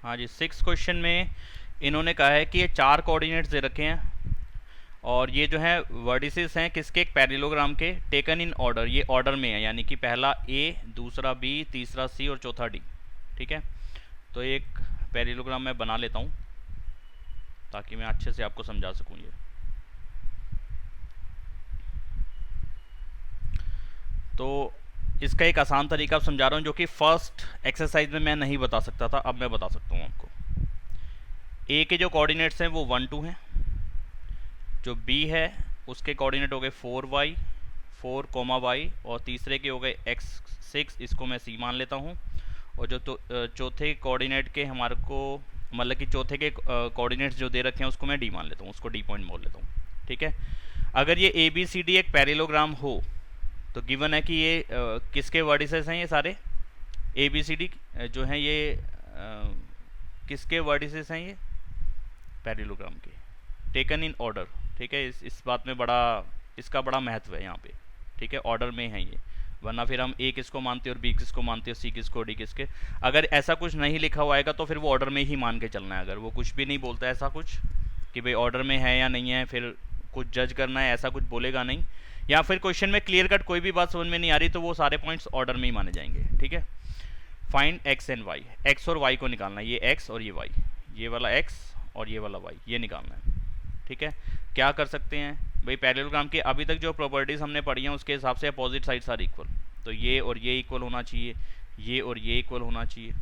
हाँ जी, 6 क्वेश्चन में इन्होंने कहा है कि ये 4 कोऑर्डिनेट्स दे रखे हैं और ये जो है वर्टिसेस हैं किसके, एक पैरेललोग्राम के, टेकन इन ऑर्डर, ये ऑर्डर में है, यानी कि पहला ए, दूसरा बी, तीसरा सी और चौथा डी। ठीक है, तो एक पैरेललोग्राम मैं बना लेता हूँ ताकि मैं अच्छे से आपको समझा सकूँ ये। तो इसका एक आसान तरीका आप समझा रहा हूँ जो कि फर्स्ट एक्सरसाइज में मैं नहीं बता सकता था, अब मैं बता सकता हूँ आपको। ए के जो कोऑर्डिनेट्स हैं वो 1 2 हैं, जो बी है उसके कोऑर्डिनेट हो गए 4y 4, और तीसरे के हो गए x6, इसको मैं सी मान लेता हूँ। और जो चौथे कोऑर्डिनेट के हमारे को, मतलब कि चौथे के कोऑर्डिनेट्स जो दे रखे हैं उसको मैं डी मान लेता हूँ, उसको डी पॉइंट बोल लेता हूँ। ठीक है, अगर ये ए बी सी डी एक पैरेललोग्राम हो तो गिवन है कि ये किसके वर्टिसेस हैं, ये सारे ए बी सी डी जो हैं ये किसके वर्टिसेस हैं, ये पैरेललोग्राम के, टेकन इन ऑर्डर। ठीक है, इस बात में इसका बड़ा महत्व है यहाँ पे। ठीक है, ऑर्डर में है ये, वरना फिर हम ए किसको मानते हैं और बी किसको मानते हैं, सी किसको, डी किसके। अगर ऐसा कुछ नहीं लिखा हुआ आएगा तो फिर वो ऑर्डर में ही मान के चलना है। अगर वो कुछ भी नहीं बोलता ऐसा कुछ कि भाई ऑर्डर में है या नहीं है, फिर कुछ जज करना है, ऐसा कुछ बोलेगा नहीं, या फिर क्वेश्चन में क्लियर कट कोई भी बात समझ में नहीं आ रही तो वो सारे पॉइंट्स ऑर्डर में ही माने जाएंगे। ठीक है, find X and Y, X और वाई को निकालना है, ये एक्स और ये वाई, ये वाला एक्स और ये वाला वाई, ये निकालना है। ठीक है, क्या कर सकते हैं भाई, पैरेललोग्राम की अभी तक जो प्रॉपर्टीज हमने पढ़ी हैं उसके हिसाब से अपोजिट साइड्स आर इक्वल, तो ये और ये इक्वल होना चाहिए, ये और ये इक्वल होना चाहिए।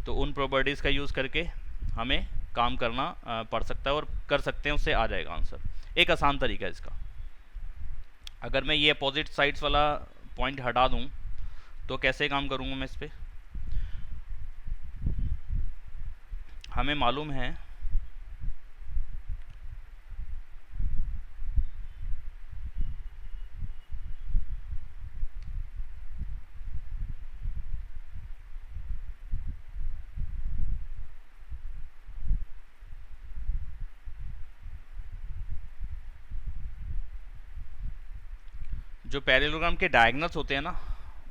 तो उन प्रॉपर्टीज़ का यूज़ करके हमें काम करना पड़ सकता है और कर सकते हैं, उससे आ जाएगा आंसर। एक आसान तरीका है इसका। अगर मैं ये अपोजिट साइड्स वाला पॉइंट हटा दूं तो कैसे काम करूंगा मैं इस पर, हमें मालूम है जो पैरेललोग्राम के डायगोनल्स होते हैं ना,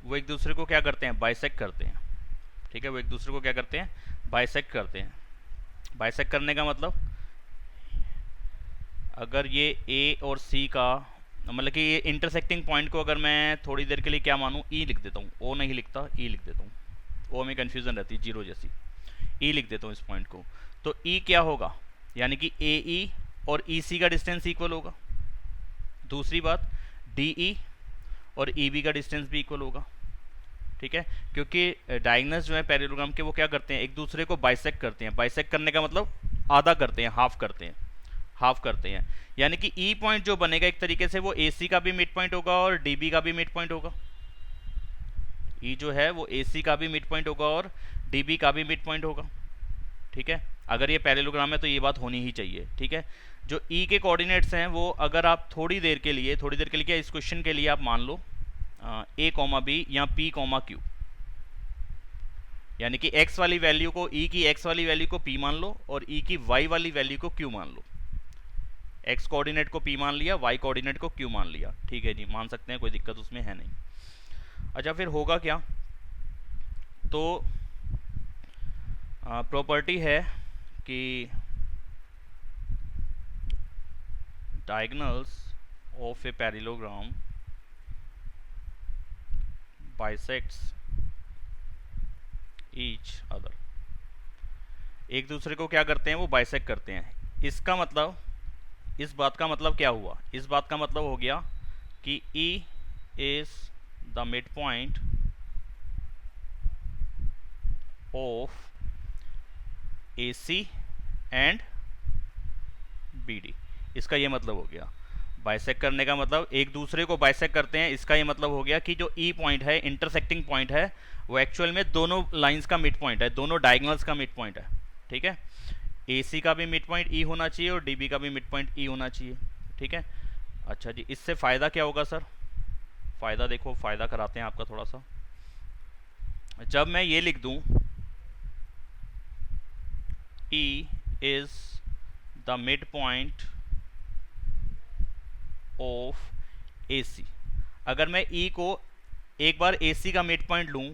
वो एक दूसरे को क्या करते हैं, बाइसेक्ट करते हैं। ठीक है, वो एक दूसरे को क्या करते हैं, बाइसेक्ट करते हैं। बाइसेक्ट करने का मतलब, अगर ये ए और सी का, मतलब कि ये इंटरसेक्टिंग पॉइंट को अगर मैं थोड़ी देर के लिए क्या मानूँ, ई लिख देता हूँ, ओ नहीं लिखता, ई लिख देता हूँ, ओ में कन्फ्यूज़न रहती है जीरो जैसी, ई लिख देता हूँ इस पॉइंट को। तो ई क्या होगा, यानी कि ए ई और ई सी का डिस्टेंस इक्वल होगा। दूसरी बात, डी ई और ई बी का डिस्टेंस भी इक्वल होगा। ठीक है, क्योंकि डायगोनल्स जो है पैरेललोग्राम के वो क्या करते हैं, एक दूसरे को बाइसेक्ट करते हैं। बाइसेक्ट करने का मतलब आधा करते हैं, हाफ करते हैं, हाफ करते हैं। यानी कि ई पॉइंट जो बनेगा एक तरीके से वो ए सी का भी मिड पॉइंट होगा और डी बी का भी मिड पॉइंट होगा। ई जो है वो ए सी का भी मिड पॉइंट होगा और डी बी का भी मिड पॉइंट होगा। ठीक है, अगर ये पैरेललोग्राम है तो ये बात होनी ही चाहिए। ठीक है, जो ई के कोऑर्डिनेट्स हैं वो अगर आप थोड़ी देर के लिए क्या, इस क्वेश्चन के लिए आप मान लो ए कॉमा बी या पी कॉमा क्यू, यानी कि x वाली वैल्यू को, e की x वाली वैल्यू को p मान लो और e की y वाली वैल्यू को q मान लो। x कोऑर्डिनेट को p मान लिया, y कोऑर्डिनेट को q मान लिया। ठीक है जी, मान सकते हैं, कोई दिक्कत उसमें है नहीं। अच्छा, फिर होगा क्या, तो प्रॉपर्टी है कि diagonals of a parallelogram bisects each other, एक दूसरे को क्या करते हैं, वो बाइसेक्ट करते हैं। इसका मतलब, इस बात का मतलब क्या हुआ, इस बात का मतलब हो गया कि E is the mid point of AC and BD। इसका ये मतलब हो गया, बाइसेक्ट करने का मतलब एक दूसरे को बाइसेक्ट करते हैं। इसका ये मतलब हो गया कि जो E पॉइंट है, इंटरसेक्टिंग पॉइंट है, वो एक्चुअल में दोनों लाइंस का मिड पॉइंट है, दोनों डायगोनल्स का मिड पॉइंट है। ठीक है, AC का भी मिड पॉइंट E होना चाहिए और DB का भी मिड पॉइंट E होना चाहिए। ठीक है, अच्छा जी, इससे फ़ायदा क्या होगा सर, फ़ायदा देखो, फ़ायदा कराते हैं आपका थोड़ा सा। जब मैं ये लिख दूं E is the mid point of AC, अगर मैं E को एक बार AC का मिड पॉइंट लूं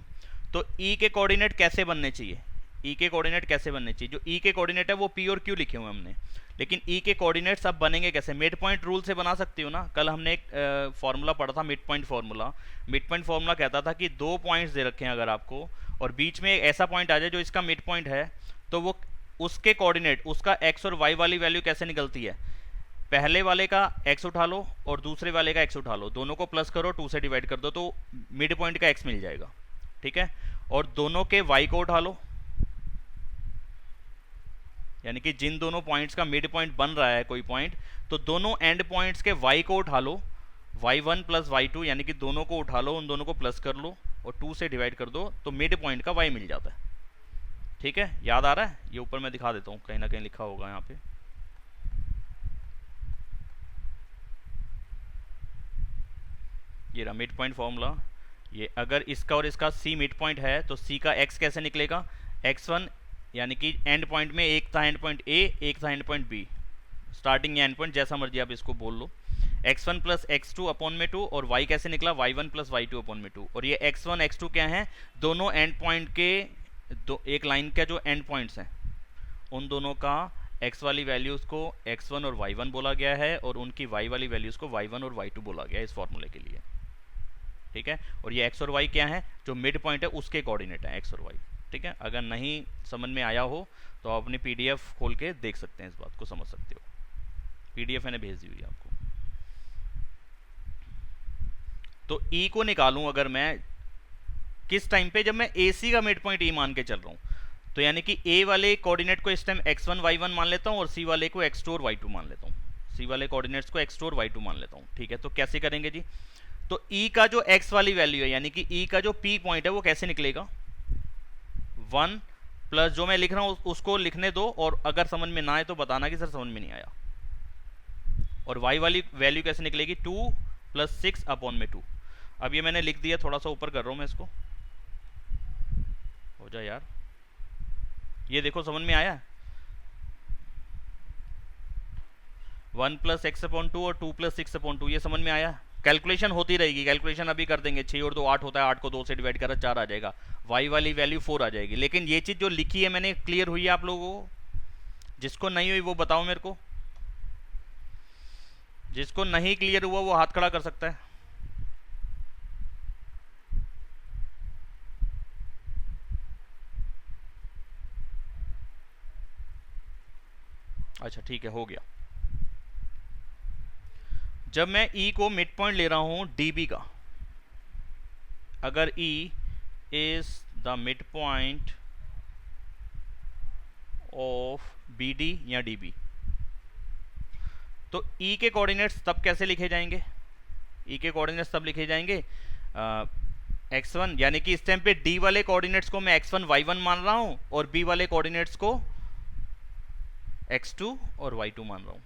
तो E के कोऑर्डिनेट कैसे बनने चाहिए, ई के कोऑर्डिनेट कैसे बनने चाहिए। जो ई के कोऑर्डिनेट है वो पी और क्यू लिखे हुए हमने, लेकिन ई के कोऑर्डिनेट्स अब बनेंगे कैसे। मिड पॉइंट रूल से बना सकते हो ना। कल हमने एक फॉर्मूला पढ़ा था mid point formula. Mid point formula कहता था कि 2 पॉइंट्स दे रखे हैं अगर आपको, और बीच में एक ऐसा पॉइंट आ जाए जो इसका मिड पॉइंट है, तो वो उसके कोऑर्डिनेट, उसका एक्स और वाई वाली वैल्यू कैसे निकलती है। पहले वाले का x उठा लो और दूसरे वाले का x उठा लो, दोनों को प्लस करो, 2 से डिवाइड कर दो, तो मिड पॉइंट का x मिल जाएगा। ठीक है, और दोनों के y को उठा लो, यानी कि जिन दोनों पॉइंट्स का मिड पॉइंट बन रहा है कोई पॉइंट, तो दोनों एंड पॉइंट्स के y को उठा लो, y1 प्लस y2, यानी कि दोनों को उठा लो, उन दोनों को प्लस कर लो और 2 से डिवाइड कर दो, तो मिड पॉइंट का y मिल जाता है। ठीक है, याद आ रहा है। ये ऊपर मैं दिखा देता हूँ, कहीं ना कहीं लिखा होगा यहाँ पे। ये रहा मिड पॉइंट फॉर्मूला। ये अगर इसका और इसका c मिड पॉइंट है तो c का x कैसे निकलेगा। x1 यानी कि एंड पॉइंट में एक था एंड पॉइंट a, एक था एंड पॉइंट b, स्टार्टिंग या एंड पॉइंट जैसा मर्जी आप इसको बोल लो। x1 प्लस x2 अपॉन में 2, और y कैसे निकला, y1 प्लस y2 अपॉन में 2। और ये x1 x2 क्या है, दोनों एंड पॉइंट के एक लाइन का जो एंड पॉइंट्स हैं उन दोनों का x वाली वैल्यूज़ को x1 और y1 बोला गया है, और उनकी y वाली वैल्यूज़ को y1 और y2 बोला गया है इस फॉर्मूले के लिए। ठीक है, और ये x और y क्या है, जो मिड पॉइंट है उसके कोऑर्डिनेट है x और y। ठीक है, अगर नहीं समझ में आया हो तो आप अपनी पीडीएफ खोल के देख सकते हैं, इस बात को समझ सकते हो। पीडीएफ मैंने भेज दी हुई है आपको। तो e को निकालूं अगर मैं किस टाइम पे, जब मैं AC का मिड पॉइंट e मान के चल रहा हूं, तो यानी कि a वाले कोऑर्डिनेट को इस टाइम x1 y1 मान लेता हूं और c वाले को x2 और y2 मान लेता हूं। c वाले कोऑर्डिनेट्स को x2 और y2 मान लेता हूं। ठीक है, तो कैसे करेंगे जी। तो e का जो x वाली वैल्यू है, यानी कि e का जो p पॉइंट है वो कैसे निकलेगा, 1 प्लस जो मैं लिख रहा हूं उसको लिखने दो, और अगर समझ में ना आए तो बताना कि सर समझ में नहीं आया। और y वाली वैल्यू कैसे निकलेगी, 2 प्लस 6 अपॉन में 2। अब ये मैंने लिख दिया, थोड़ा सा ऊपर कर रहा हूं मैं इसको, हो जाए यार। ये देखो समझ में आया, 1 प्लस एक्स अपॉन 2 और 2 प्लस 6 अपॉन 2, ये समझ में आया। कैलकुलेशन होती रहेगी, कैलकुलेशन अभी कर देंगे। 6 और 2 8 होता है, 8 को 2 से डिवाइड करा 4 आ जाएगा, y वाली वैल्यू 4 आ जाएगी। लेकिन ये चीज़ जो लिखी है मैंने, क्लियर हुई है आप लोगों को। जिसको नहीं हुई वो बताओ मेरे को, जिसको नहीं क्लियर हुआ वो हाथ खड़ा कर सकता है। अच्छा ठीक है, हो गया। जब मैं E को मिड पॉइंट ले रहा हूं dB का, अगर E is the mid point of BD या DB, तो E के कोऑर्डिनेट्स तब कैसे लिखे जाएंगे, E के कोऑर्डिनेट्स तब लिखे जाएंगे x1, यानी कि इस टाइम पे D वाले कोऑर्डिनेट्स को मैं x1 y1 मान रहा हूं और B वाले कोऑर्डिनेट्स को x2 और y2 मान रहा हूं।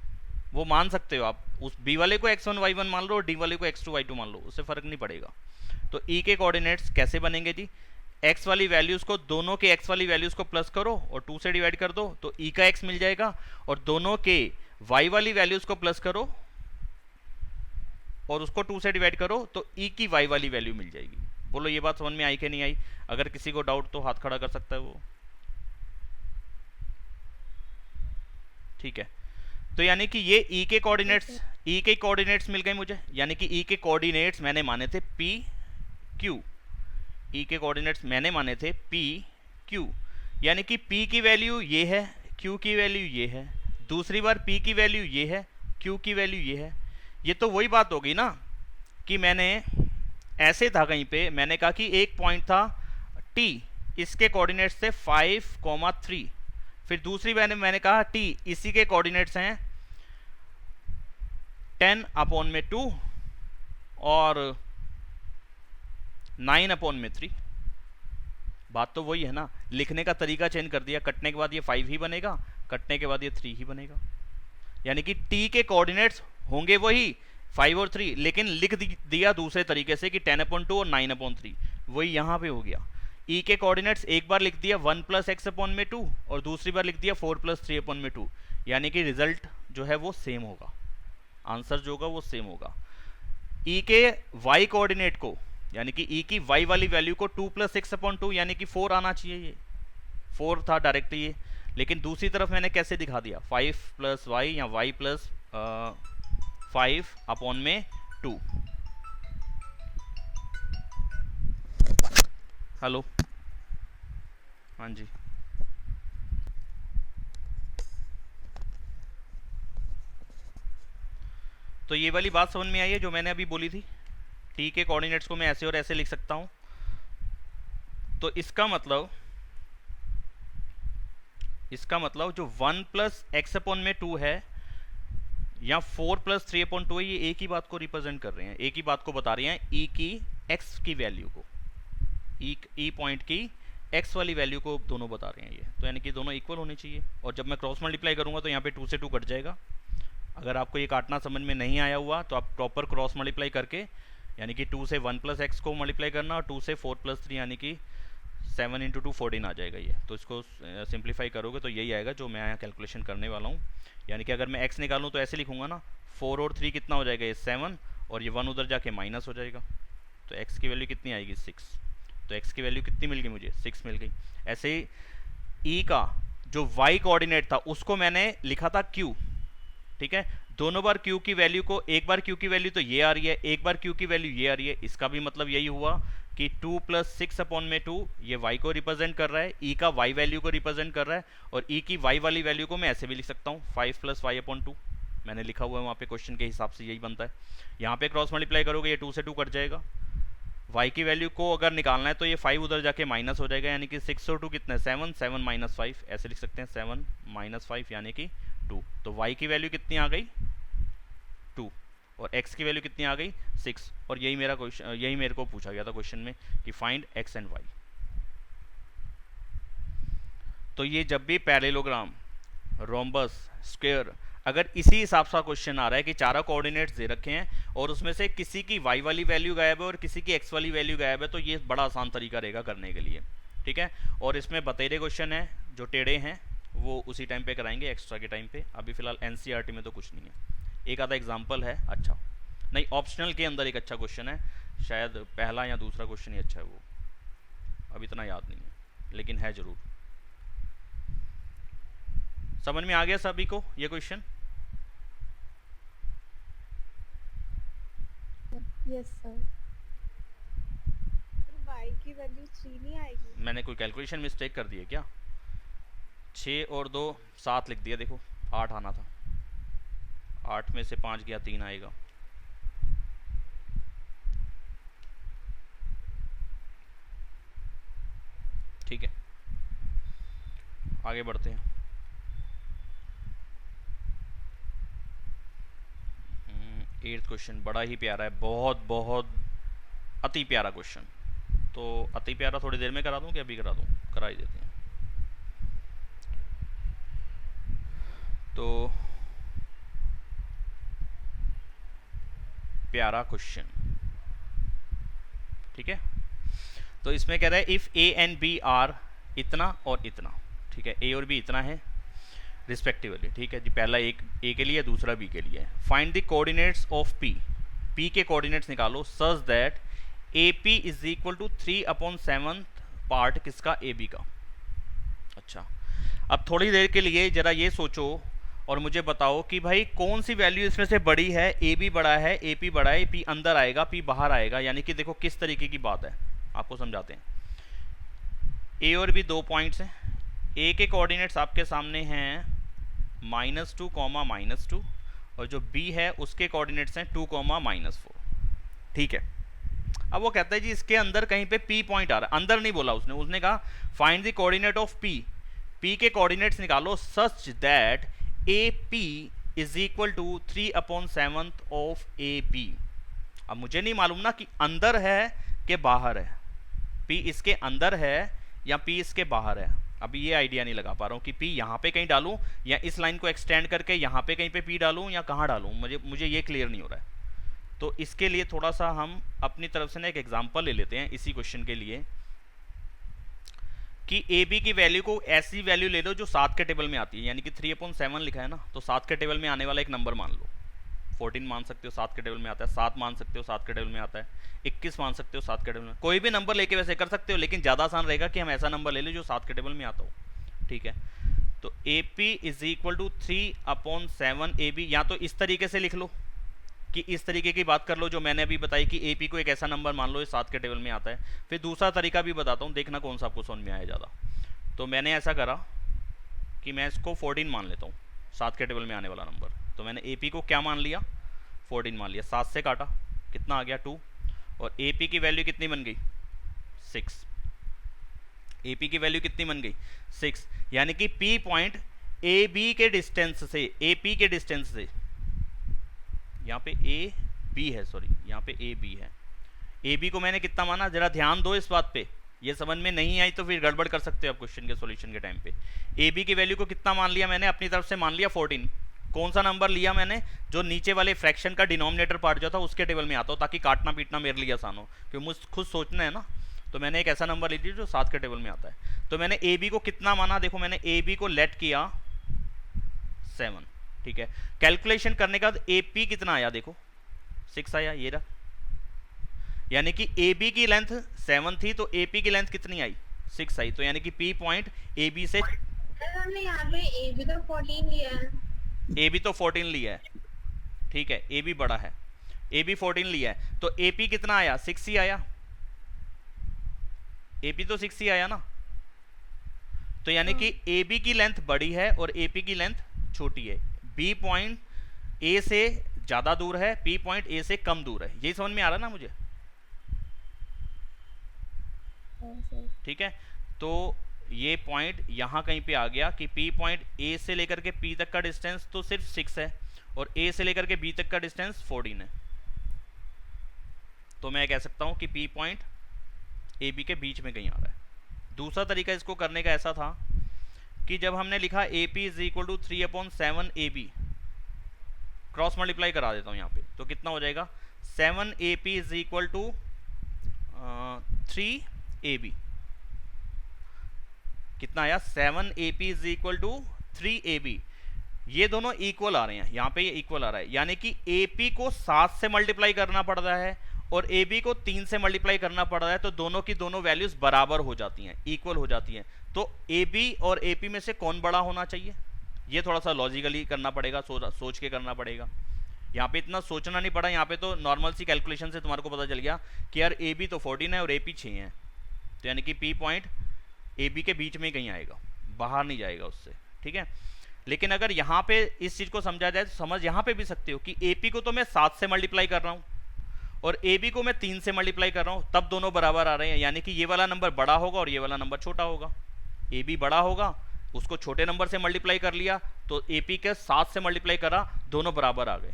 वो मान सकते हो आप, उस b वाले को x1 y1 मान लो और d वाले को x2 y2 मान लो, उससे फर्क नहीं पड़ेगा। तो e के कोऑर्डिनेट्स कैसे बनेंगे जी, x वाली वैल्यूज को, दोनों के x वाली वैल्यूज को प्लस करो और 2 से डिवाइड कर दो, तो e का x मिल जाएगा, और दोनों के y वाली वैल्यूज को प्लस करो और उसको 2 से डिवाइड करो, तो e की y वाली वैल्यू मिल जाएगी। बोलो ये बात समझ में आई कि नहीं आई। अगर किसी को डाउट तो हाथ खड़ा कर सकता है वो। ठीक है, तो यानी कि ये E के कोऑर्डिनेट्स, E के कोऑर्डिनेट्स मिल गए मुझे, यानी कि E के कोऑर्डिनेट्स मैंने माने थे P Q, E के कोऑर्डिनेट्स मैंने माने थे P Q, यानी कि P की वैल्यू ये है, Q की वैल्यू ये है, दूसरी बार P की वैल्यू ये है, Q की वैल्यू ये है। ये तो वही बात होगी ना कि मैंने ऐसे था, कहीं पे मैंने कहा कि एक पॉइंट था T, इसके कोऑर्डिनेट्स थे 5,3, फिर दूसरी बार मैंने कहा T, इसी के कोऑर्डिनेट्स हैं 10 अपॉन में 2 और 9 अपॉन में 3। बात तो वही है ना, लिखने का तरीका चेंज कर दिया, कटने के बाद ये 5 ही बनेगा, कटने के बाद ये 3 ही बनेगा। यानी कि T के कोऑर्डिनेट्स होंगे वही 5 और 3, लेकिन लिख दिया दूसरे तरीके से कि 10 अपॉन 2 और 9 अपॉन 3, वही यहाँ पे हो गया। E के कोऑर्डिनेट्स एक बार लिख दिया 1 प्लस एक्स अपॉन में 2 और दूसरी बार लिख दिया 4 प्लस 3 अपॉन में 2, यानी कि रिजल्ट जो है वो सेम होगा, आंसर जो होगा वो सेम होगा। E के y कोऑर्डिनेट को, यानी कि E की y वाली वैल्यू को 2 प्लस 6 अपॉन 2 यानी कि 4 आना चाहिए, ये 4 था डायरेक्टली ये, लेकिन दूसरी तरफ मैंने कैसे दिखा दिया, 5 प्लस वाई या वाई प्लस 5 अपॉन में 2। हेलो, हाँ जी, तो ये वाली बात समझ में आई है जो मैंने अभी बोली थी, टी के कोऑर्डिनेट्स को मैं ऐसे और ऐसे लिख सकता हूं। तो इसका मतलब जो 1 प्लस एक्स अपॉन में 2 है या 4 प्लस 3 अपॉन 2 है, ये एक ही बात को रिप्रेजेंट कर रहे हैं, एक ही बात को बता रहे हैं, ई की एक्स की वैल्यू को, ई पॉइंट की एक्स वाली वैल्यू को दोनों बता रहे हैं ये, तो यानी कि दोनों इक्वल होने चाहिए। और जब मैं क्रॉस मल्टीप्लाई करूंगा तो यहाँ पे 2 से 2 कट जाएगा। अगर आपको ये काटना समझ में नहीं आया हुआ तो आप प्रॉपर क्रॉस मल्टीप्लाई करके, यानी कि 2 से 1 प्लस एक्स को मल्टीप्लाई करना और 2 से 4 प्लस 3 यानी कि 7 इंटू 2 14 आ जाएगा ये। तो इसको सिंप्लीफाई करोगे तो यही आएगा जो मैं यहाँ कैलकुलेशन करने वाला हूँ। यानी कि अगर मैं x निकालूँ तो ऐसे लिखूंगा ना, 4 और 3 कितना हो जाएगा, ये 7, और ये 1 उधर जाके माइनस हो जाएगा, तो x की वैल्यू कितनी आएगी, 6। तो x की वैल्यू कितनी मिल गई मुझे, 6 मिल गई। ऐसे ही e का जो y कोऑर्डिनेट था उसको मैंने लिखा था q, ठीक है, दोनों बार q की वैल्यू को, एक बार q की वैल्यू तो ये आ रही है, एक बार q की वैल्यू ये आ रही है, इसका भी मतलब यही हुआ कि 2 प्लस 6 अपॉन में 2 ये y को रिप्रेजेंट कर रहा है, e का y वैल्यू को रिप्रेजेंट कर रहा है, और e की y वाली वैल्यू को मैं ऐसे भी लिख सकता हूँ, 5 प्लस वाई अपॉन 2 मैंने लिखा हुआ है वहाँ पे, क्वेश्चन के हिसाब से यही बनता है। यहाँ पे क्रॉस मल्टीप्लाई करोगे ये 2 से 2 कट जाएगा, y की वैल्यू को अगर निकालना है तो ये 5 उधर जाके माइनस हो जाएगा, यानी कि 6 और 2 कितने, 7, 7 माइनस 5 ऐसे लिख सकते हैं, 7 माइनस 5 यानी कि 2। तो y की वैल्यू कितनी आ गई, 2, और x की वैल्यू कितनी आ गई, 6। और यही मेरा क्वेश्चन, यही मेरे को पूछा गया था क्वेश्चन में कि फाइंड x एंड y। तो ये जब भी पैरेललोग्राम, रोम्बस, स्क्वायर, अगर इसी हिसाब से क्वेश्चन आ रहा है कि चारों कोऑर्डिनेट्स दे रखे हैं और उसमें से किसी की y वाली वैल्यू गायब है और किसी की x वाली वैल्यू गायब है, तो ये बड़ा आसान तरीका रहेगा करने के लिए, ठीक है। और इसमें बतेरे क्वेश्चन है जो टेढ़े हैं वो उसी टाइम पे कराएंगे, एक्स्ट्रा के टाइम पे। अभी फिलहाल एनसीईआरटी में तो कुछ नहीं है, एक आधा एग्जाम्पल है अच्छा, नहीं ऑप्शनल के अंदर एक अच्छा क्वेश्चन है, शायद पहला या दूसरा क्वेश्चन ही अच्छा है, वो अभी इतना याद नहीं है लेकिन है जरूर। समझ में आ गया सभी को ये क्वेश्चन? Yes sir. y की वैल्यू 3 नहीं आएगी? मैंने कोई कैलकुलेशन मिस्टेक कर दी है क्या? 6 और 2 7 लिख दिया, देखो 8 आना था, 8 में से 5 गया 3 आएगा। ठीक है, आगे बढ़ते हैं। 8th क्वेश्चन बड़ा ही प्यारा है, बहुत बहुत अति प्यारा क्वेश्चन। तो अति प्यारा थोड़ी देर में करा दूं कि अभी करा दूं? करा ही देते हैं। तो प्यारा क्वेश्चन, ठीक है। तो इसमें कह रहा है if A and B are इतना और इतना, ठीक है, ए और बी इतना है रिस्पेक्टिवली, ठीक है जी। पहला एक ए के लिए, दूसरा बी के लिए। Find the coordinates of P, P के कोऑर्डिनेट्स निकालो such that A P is equal to 3/7 part किसका, ए बी का। अच्छा, अब थोड़ी देर के लिए जरा ये सोचो और मुझे बताओ कि भाई कौन सी वैल्यू इसमें से बड़ी है, ए बी बड़ा है, ए पी बड़ा है, पी अंदर आएगा, पी बाहर आएगा। यानी कि देखो किस तरीके की बात है, आपको समझाते हैं। ए और बी 2 पॉइंट्स हैं, ए के कोऑर्डिनेट्स आपके सामने हैं -2, -2, और जो बी है उसके कोऑर्डिनेट्स हैं 2, -4, ठीक है। अब वो कहता है जी इसके अंदर कहीं पे पी पॉइंट आ रहा है, अंदर नहीं बोला उसने, उसने कहा find the coordinate of P, P के कोऑर्डिनेट्स निकालो such that A P is equal to 3/7 of A B. अब मुझे नहीं मालूम ना कि अंदर है कि बाहर है, पी इसके अंदर है या पी इसके बाहर है। अभी ये आइडिया नहीं लगा पा रहा हूँ कि पी यहाँ पे कहीं डालूं या इस लाइन को एक्सटेंड करके यहाँ पे कहीं पे पी डालूं या कहाँ डालूं, मुझे ये क्लियर नहीं हो रहा है। तो इसके लिए थोड़ा सा हम अपनी तरफ से ना एक एग्जांपल ले लेते हैं इसी क्वेश्चन के लिए कि ए बी की वैल्यू को ऐसी वैल्यू ले लो जो 7 के टेबल में आती है, यानी कि 3/7 लिखा है ना, तो 7 के टेबल में आने वाला एक नंबर मान लो। 14 मान सकते हो 7 के टेबल में आता है, 7 मान सकते हो 7 के टेबल में आता है, 21 मान सकते हो 7 के टेबल में, कोई भी नंबर लेके वैसे कर सकते हो, लेकिन ज़्यादा आसान रहेगा कि हम ऐसा नंबर ले लें जो 7 के टेबल में आता हो। ठीक है, तो A P is equal to 3/7 A B, या तो इस तरीके से लिख लो कि इस तरीके की बात कर लो जो मैंने अभी बताई कि ए पी को एक ऐसा नंबर मान लो, ये 7 के टेबल में आता है। फिर दूसरा तरीका भी बताता हूँ, देखना कौन सा आपको समझ में आया ज़्यादा। तो मैंने ऐसा करा कि मैं इसको 14 मान लेता हूँ, 7 के टेबल में आने वाला नंबर। तो मैंने ए पी को क्या मान लिया, 14 मान लिया। 7 से काटा, कितना आ गया 2, और ए पी की वैल्यू कितनी बन गई 6। ए पी की वैल्यू कितनी बन गई 6, यानी कि पी पॉइंट ए बी के डिस्टेंस से, ए पी के डिस्टेंस से, यहाँ पे ए बी है, सॉरी यहाँ पे ए बी है, ए बी को मैंने कितना माना, जरा ध्यान दो इस बात पे, ये समझ में नहीं आई तो फिर गड़बड़ कर सकते हो आप क्वेश्चन के सॉल्यूशन के टाइम पे। ए बी की वैल्यू को कितना मान लिया मैंने, अपनी तरफ से मान लिया 14। कौन सा नंबर लिया मैंने, जो नीचे वाले फ्रैक्शन का डिनोमिनेटर पार्ट जो था उसके टेबल में आता हो, ताकि काटना पीटना मेरे लिए आसान हो, क्योंकि मुझे खुद सोचना है ना। तो मैंने एक ऐसा नंबर ली थी जो 7 के टेबल में आता है। तो मैंने ए बी को कितना माना, देखो मैंने ए बी को लेट किया 7, ठीक है। कैलकुलेशन करने के बाद ए पी कितना आया, देखो 6 आया, ये रहा, यानी कि ए बी की लेंथ 7 थी, तो ए पी की लेंथ कितनी आई 6 आई। तो यानी कि पी पॉइंट ए बी से, हमने यहाँ पे ए भी तो 14 लिया है, ए बी तो 14 लिया है, ठीक है, ए बी बड़ा है, ए बी 14 लिया है, तो ए पी कितना आया 6 ही आया, ए पी तो 6 ही आया ना। तो यानी कि ए बी की लेंथ बड़ी है और ए पी की लेंथ छोटी है, बी पॉइंट ए से ज्यादा दूर है, पी पॉइंट ए से कम दूर है। यही समझ में आ रहा है ना मुझे, ठीक है। तो ये पॉइंट यहां कहीं पे आ गया कि पी पॉइंट ए से लेकर के पी तक का डिस्टेंस तो सिर्फ 6 है, और ए से लेकर के बी तक का डिस्टेंस 14 है। तो मैं कह सकता हूं कि पी पॉइंट ए बी के बीच में कहीं आ रहा है। दूसरा तरीका इसको करने का ऐसा था कि जब हमने लिखा A P is equal to 3/7 A B, cross multiply करा देता हूं यहाँ पे, तो कितना हो जाएगा 7 A P is equal to 3 A B, कितना आया 7 A P is equal to 3 A B. ये दोनों इक्वल आ रहे हैं, यहाँ पे ये इक्वल आ रहा है, यानी कि ए पी को 7 से मल्टीप्लाई करना पड़ रहा है और ए बी को 3 से मल्टीप्लाई करना पड़ रहा है, तो दोनों की दोनों वैल्यूज बराबर हो जाती हैं, इक्वल हो जाती हैं। तो ए बी और ए पी में से कौन बड़ा होना चाहिए, ये थोड़ा सा लॉजिकली करना पड़ेगा, सोच के करना पड़ेगा। यहाँ पे इतना सोचना नहीं पड़ा, यहाँ पे तो नॉर्मल सी कैलकुलेशन से तुम्हारे को पता चल गया कि यार ए बी तो 14 है और ए पी 6 है, तो यानी कि पी पॉइंट ए बी के बीच में कहीं आएगा, बाहर नहीं जाएगा उससे, ठीक है। लेकिन अगर यहाँ पे इस चीज को समझा जाए तो समझ यहाँ पे भी सकते हो कि ए पी को तो मैं 7 से मल्टीप्लाई कर रहा हूँ और ए बी को मैं 3 से मल्टीप्लाई कर रहा हूँ, तब दोनों बराबर आ रहे हैं, यानी कि ये वाला नंबर बड़ा होगा और ये वाला नंबर छोटा होगा। ए बी बड़ा होगा, उसको छोटे नंबर से मल्टीप्लाई कर लिया, तो ए पी के 7 से मल्टीप्लाई करा, दोनों बराबर आ गए।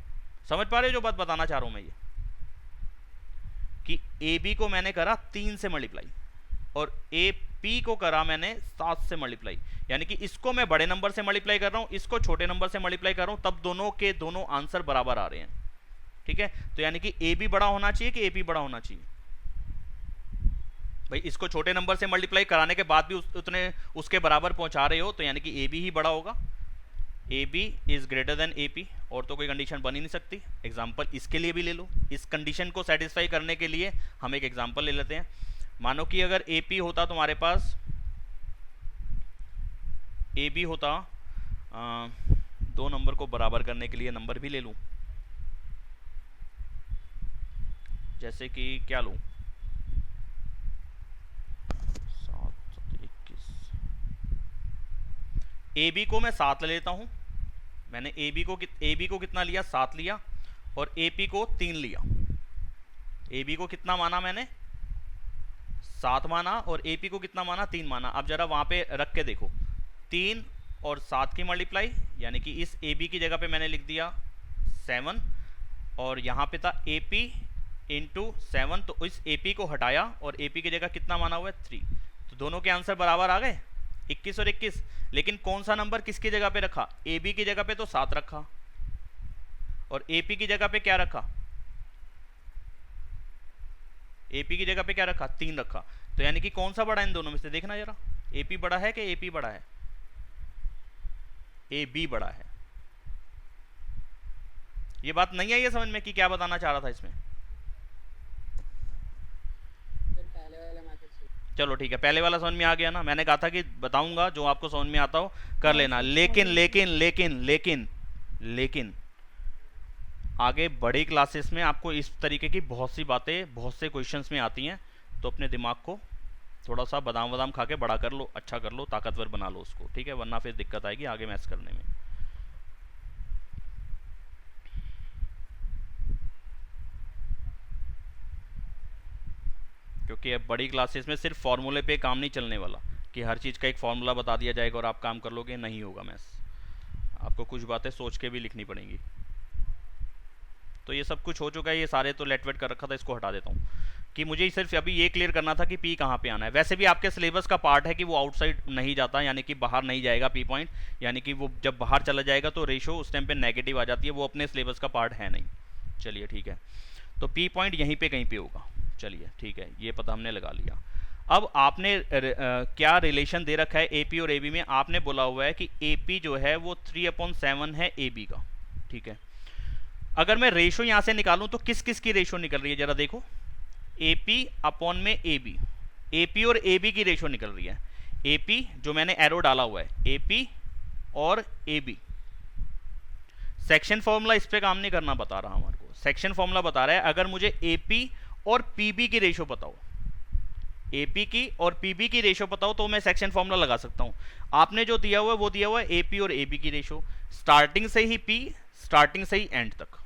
समझ पा रहे हो जो बात बताना चाह रहा हूं मैं, ये कि ए बी को मैंने करा 3 से मल्टीप्लाई और ए पी को करा मैंने 7 से मल्टीप्लाई, यानी कि इसको मैं बड़े नंबर से मल्टीप्लाई कर रहा हूं, इसको छोटे नंबर से मल्टीप्लाई कर रहा हूं, तब दोनों के दोनों आंसर बराबर आ रहे हैं, ठीक है। तो यानी कि ए बी बड़ा होना चाहिए कि ए पी बड़ा होना चाहिए, भाई इसको छोटे नंबर से मल्टीप्लाई कराने के बाद भी उतने उसके बराबर पहुंचा रहे हो, तो यानी कि ए बी ही बड़ा होगा। A B is greater than A P, और तो कोई कंडीशन बन ही नहीं सकती। एग्जाम्पल इसके लिए भी ले लो, इस कंडीशन को सेटिस्फाई करने के लिए हम एक एग्जाम्पल ले लेते हैं। मानो कि अगर ए पी होता तुम्हारे पास, ए बी होता, दो नंबर को बराबर करने के लिए नंबर भी ले लूं, जैसे कि क्या लूं, 7 21, ए बी को मैं 7 ले लेता हूं, मैंने ए बी को कितना लिया 7 लिया, और ए पी को 3 लिया। ए बी को कितना माना मैंने 7 माना, और ए पी को कितना माना 3 माना। अब जरा वहां पे रख के देखो, 3 और 7 की मल्टीप्लाई, यानी कि इस ए बी की जगह पे मैंने लिख दिया 7, और यहाँ पे था ए पी इंटू 7, तो इस ए पी को हटाया और ए पी की जगह कितना माना हुआ है 3, तो दोनों के आंसर बराबर आ गए 21 और 21। लेकिन कौन सा नंबर किसकी जगह पे रखा, ए बी की जगह पे तो 7 रखा, और ए पी की जगह पे क्या रखा, ए पी की जगह पे क्या रखा 3 रखा। तो यानी कि कौन सा बड़ा है इन दोनों में से, देखना जरा, ए पी बड़ा है कि ए पी बड़ा है, ए बी बड़ा है। ये बात नहीं आई है समझ में कि क्या बताना चाह रहा था इसमें। चलो ठीक है, पहले वाला समझ में आ गया ना। मैंने कहा था कि बताऊंगा, जो आपको समझ में आता हो कर लेना। लेकिन लेकिन लेकिन लेकिन लेकिन आगे बड़ी क्लासेस में आपको इस तरीके की बहुत सी बातें बहुत से क्वेश्चंस में आती हैं, तो अपने दिमाग को थोड़ा सा बादाम बादाम खा के बड़ा कर लो, अच्छा कर लो, ताकतवर बना लो उसको, ठीक है, वरना फिर दिक्कत आएगी आगे मैथ्स करने में। क्योंकि अब बड़ी क्लासेस में सिर्फ फॉर्मूले पे काम नहीं चलने वाला कि हर चीज़ का एक फॉर्मूला बता दिया जाएगा और आप काम कर लोगे, नहीं होगा मैथ्स। आपको कुछ बातें सोच के भी लिखनी पड़ेंगी। तो ये सब कुछ हो चुका है, ये सारे तो लेट वेट कर रखा था, इसको हटा देता हूँ कि मुझे सिर्फ अभी ये क्लियर करना था कि पी कहाँ पे आना है। वैसे भी आपके सिलेबस का पार्ट है कि वो आउटसाइड नहीं जाता, यानी कि बाहर नहीं जाएगा पी पॉइंट, यानी कि वो जब बाहर चला जाएगा तो रेशो उस टाइम पे नेगेटिव आ जाती है, वो अपने सिलेबस का पार्ट है नहीं। चलिए ठीक है, तो पी पॉइंट यहीं पे कहीं पे होगा। चलिए ठीक है, ये पता हमने लगा लिया। अब आपने क्या रिलेशन दे रखा है एपी और एबी में, आपने बोला हुआ है कि एपी जो है वो 3/7 है एबी का, ठीक है। अगर मैं रेशो यहां से निकालूं तो किस किस की रेशो निकल रही है जरा देखो, एपी अपॉन में एबी, एपी और एबी की रेशो निकल रही है। एपी जो मैंने एरो डाला हुआ है, एपी और एबी। सेक्शन फॉर्मूला इस पे काम नहीं करना बता रहा हमारे को, सेक्शन फॉर्मूला बता रहा है अगर मुझे एपी और पीबी की रेशो बताओ, एपी की और पीबी की रेशो बताओ तो मैं सेक्शन फॉर्मूला लगा सकता हूं। आपने जो दिया हुआ है वो दिया हुआ है एपी और एबी की रेशो, स्टार्टिंग से ही पी, स्टार्टिंग से ही एंड तक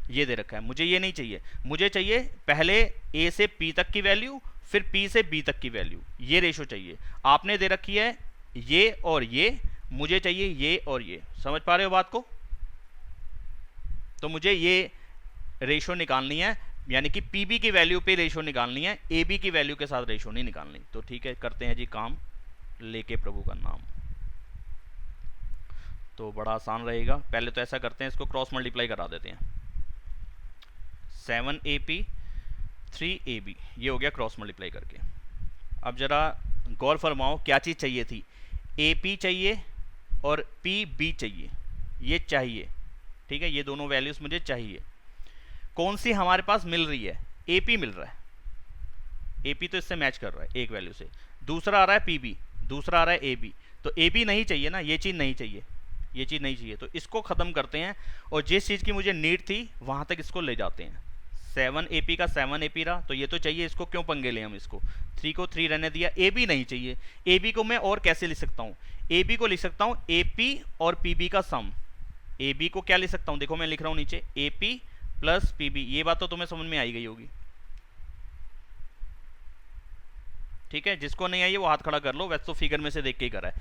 ये दे रखा है। मुझे ये नहीं चाहिए, मुझे चाहिए पहले ए से पी तक की वैल्यू, फिर पी से बी तक की वैल्यू, ये रेशो चाहिए। आपने दे रखी है ये और ये, मुझे चाहिए ये और ये। समझ पा रहे हो बात को? तो मुझे ये रेशो निकालनी है, यानी कि पीबी की वैल्यू पे रेशो निकालनी है, एबी की वैल्यू के साथ रेशो नहीं निकालनी। तो ठीक है, करते हैं जी काम लेके प्रभु का नाम, तो बड़ा आसान रहेगा। पहले तो ऐसा करते हैं, इसको क्रॉस मल्टीप्लाई करा देते हैं। 7AP 3AB, ये हो गया क्रॉस मल्टीप्लाई करके। अब जरा गौर फरमाओ क्या चीज़ चाहिए थी, AP चाहिए और PB चाहिए, ये चाहिए, ठीक है, ये दोनों वैल्यूज मुझे चाहिए। कौन सी हमारे पास मिल रही है? AP मिल रहा है, AP तो इससे मैच कर रहा है एक वैल्यू से। दूसरा आ रहा है PB, दूसरा आ रहा है AB, तो AB नहीं चाहिए ना, ये चीज़ नहीं चाहिए, ये चीज़ नहीं चाहिए, तो इसको ख़त्म करते हैं और जिस चीज़ की मुझे नीड थी वहाँ तक इसको ले जाते हैं। 7AP का 7AP रहा, तो ये तो चाहिए, इसको क्यों पंगे लें हम, इसको 3 को 3 रहने दिया। AB नहीं चाहिए, AB को मैं और कैसे लिख सकता हूँ, AB को लिख सकता हूँ AP और PB का सम। AB को क्या लिख सकता हूँ, देखो मैं लिख रहा हूँ नीचे AP प्लस PB, ये बात तो तुम्हें समझ में आई गई होगी, ठीक है। जिसको नहीं आई है वो हाथ खड़ा कर लो, वैसे तो फिगर में से देख के ही करा है।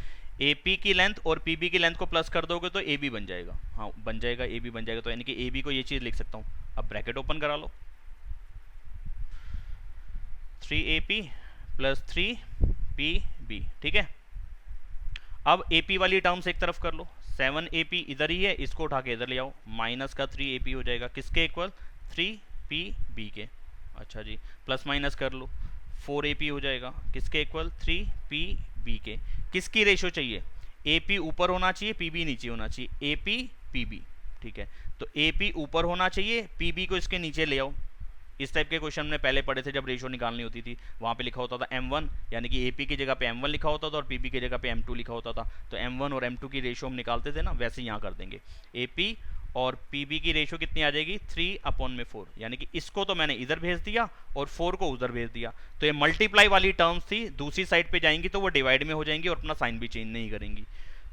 AP की लेंथ और PB की लेंथ को प्लस कर दोगे तो AB बन जाएगा, हाँ बन जाएगा, AB बन जाएगा। तो यानी कि AB को ये चीज़ लिख सकता हूँ। अब ब्रैकेट ओपन करा लो, 3AP प्लस 3PB, ठीक है। अब AP वाली टर्म्स एक तरफ कर लो, 7AP इधर ही है, इसको उठा के इधर ले आओ, माइनस का 3AP हो जाएगा, किसके इक्वल, 3PB के। अच्छा जी, प्लस माइनस कर लो, 4AP हो जाएगा, किसके इक्वल, 3PB के। किसकी रेशो चाहिए, AP ऊपर होना चाहिए, PB नीचे होना चाहिए, AP PB, ठीक है। तो AP ऊपर होना चाहिए, PB को इसके नीचे ले आओ। इस टाइप के क्वेश्चन हमने पहले पढ़े थे, जब रेशो निकालनी होती थी, वहाँ पे लिखा होता था M1, यानी कि AP की जगह पे M1 लिखा होता था और PB की जगह पे M2 लिखा होता था। तो M1 और M2 की रेशो हम निकालते थे ना, वैसे यहाँ कर देंगे। AP और PB की रेशो कितनी आ जाएगी, 3/4, यानी कि इसको तो मैंने इधर भेज दिया और 4 को उधर भेज दिया। तो ये मल्टीप्लाई वाली टर्म्स थी, दूसरी साइड पे जाएंगी तो वो डिवाइड में हो जाएंगी और अपना साइन भी चेंज नहीं करेंगी।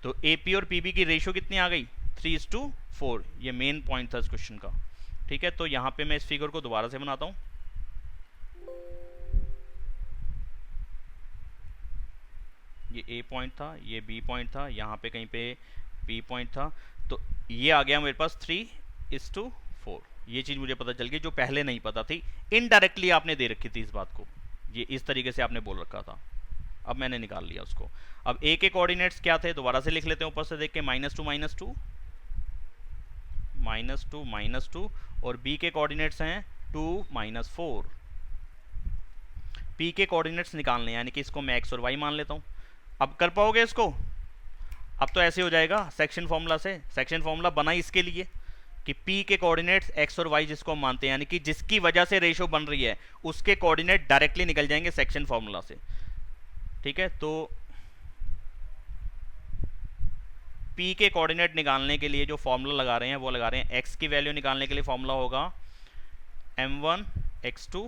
तो AP और PB की रेशो कितनी आ गई, 3:4। ये मेन पॉइंट था इस क्वेश्चन का, ठीक है। तो यहाँ पे मैं इस फिगर को दोबारा से बनाता हूँ। ये A पॉइंट था, ये B पॉइंट था, यहाँ पे कहीं पे P पॉइंट था, तो ये आ गया मेरे पास 3:4। ये चीज़ मुझे पता चल गई जो पहले नहीं पता थी, इनडायरेक्टली आपने दे रखी थी इस बात को, ये इस तरीके से आपने बोल रखा था। अब मैंने निकाल लिया उसको। अब A के कोऑर्डिनेट्स क्या थे, दोबारा से लिख लेते हैं ऊपर से देख के, -2 -2 और B के कोऑर्डिनेट्स हैं 2 -4। P के कोऑर्डिनेट्स निकालने हैं, यानी कि इसको मैं x और y मान लेता हूँ। अब कर पाओगे इसको? अब तो ऐसे हो जाएगा सेक्शन फॉर्मूला से, सेक्शन फॉर्मूला बना इसके लिए कि P के कोऑर्डिनेट्स x और y जिसको हम मानते हैं, यानी कि जिसकी वजह से रेशो बन रही है, उसके कोऑर्डिनेट डायरेक्टली निकल जाएंगे सेक्शन फॉर्मूला से। ठीक है, तो P के कोऑर्डिनेट निकालने के लिए जो फॉर्मूला लगा रहे हैं वो लगा रहे हैं, x की वैल्यू निकालने के लिए फॉर्मूला होगा m1 x2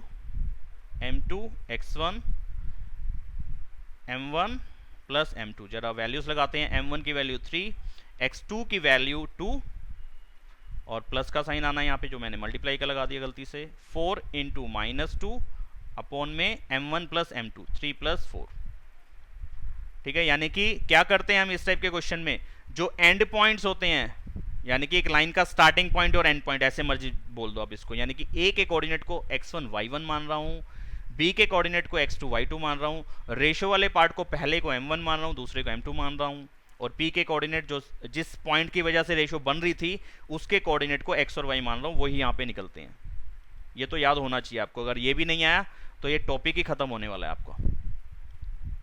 m2 x1 m1 plus m2। जरा वैल्यूज लगाते हैं, m1 की वैल्यू 3, x2 की वैल्यू 2 और प्लस का साइन आना है यहाँ पे जो मैंने मल्टीप्लाई का लगा दिया गलती से, 4 इंटू -2 अपॉन में m1 प्लस m2 3 प्लस 4। ठीक है, यानी कि क्या करते हैं हम इस टाइप के क्वेश्चन में, जो एंड पॉइंट्स होते हैं, यानी कि एक लाइन का स्टार्टिंग पॉइंट और एंड पॉइंट ऐसे मर्जी बोल दो आप इसको, यानी कि ए के कोऑर्डिनेट को x1 y1 मान रहा हूँ, बी के कोऑर्डिनेट को x2 y2 मान रहा हूँ, रेशो वाले पार्ट को पहले को m1 मान रहा हूँ, दूसरे को m2 मान रहा हूँ, और p के कोऑर्डिनेट जो जिस पॉइंट की वजह से रेशो बन रही थी उसके कोऑर्डिनेट को x और y मान रहा हूँ, वही यहाँ पे निकलते हैं। ये तो याद होना चाहिए आपको, अगर ये भी नहीं आया तो ये टॉपिक ही खत्म होने वाला है आपका।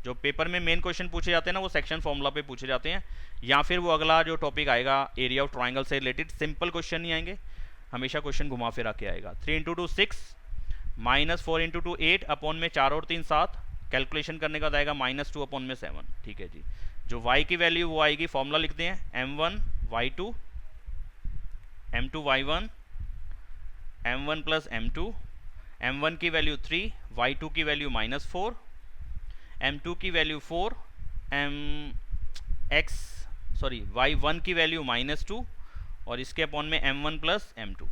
जो पेपर में मेन क्वेश्चन पूछे जाते हैं ना वो सेक्शन फॉर्मूला पे पूछे जाते हैं, या फिर वो अगला जो टॉपिक आएगा एरिया ऑफ ट्राइंगल से रिलेटेड सिंपल क्वेश्चन नहीं आएंगे, हमेशा क्वेश्चन घुमा फिरा के आएगा। 3 इंटू 2 6 -4 इंटू 2 8 अपॉन में 4 और 3 7, कैलकुलेशन करने का आएगा -2 अपॉन में 7। ठीक है जी, जो y की वैल्यू वो आएगी, फॉर्मूला लिखते हैं m1 y2 m2 y1 m1 plus m2, m1 की वैल्यू 3, y2 की वैल्यू -4, m2 की वैल्यू 4, y1 की वैल्यू -2 और इसके अपॉन में m1 प्लस m2।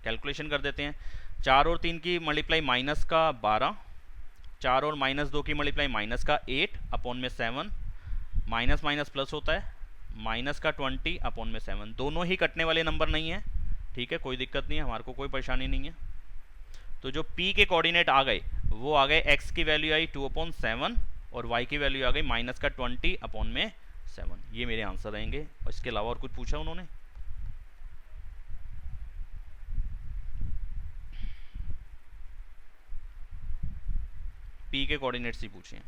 कैलकुलेशन कर देते हैं, 4 और 3 की मल्टीप्लाई माइनस का 12, 4 और -2 की मल्टीप्लाई माइनस का 8 अपॉन में 7, माइनस माइनस प्लस होता है, माइनस का 20 अपॉन में 7। दोनों ही कटने वाले नंबर नहीं है, ठीक है, कोई दिक्कत नहीं है, हमारे को कोई परेशानी नहीं है। तो जो p के कोऑर्डिनेट आ गए वो आ गए, x की वैल्यू आई 2/7 और y की वैल्यू आ गई माइनस का 20 अपॉन में 7। ये मेरे आंसर रहेंगे। और इसके अलावा और कुछ पूछा उन्होंने? p के कोऑर्डिनेट्स ही पूछे हैं,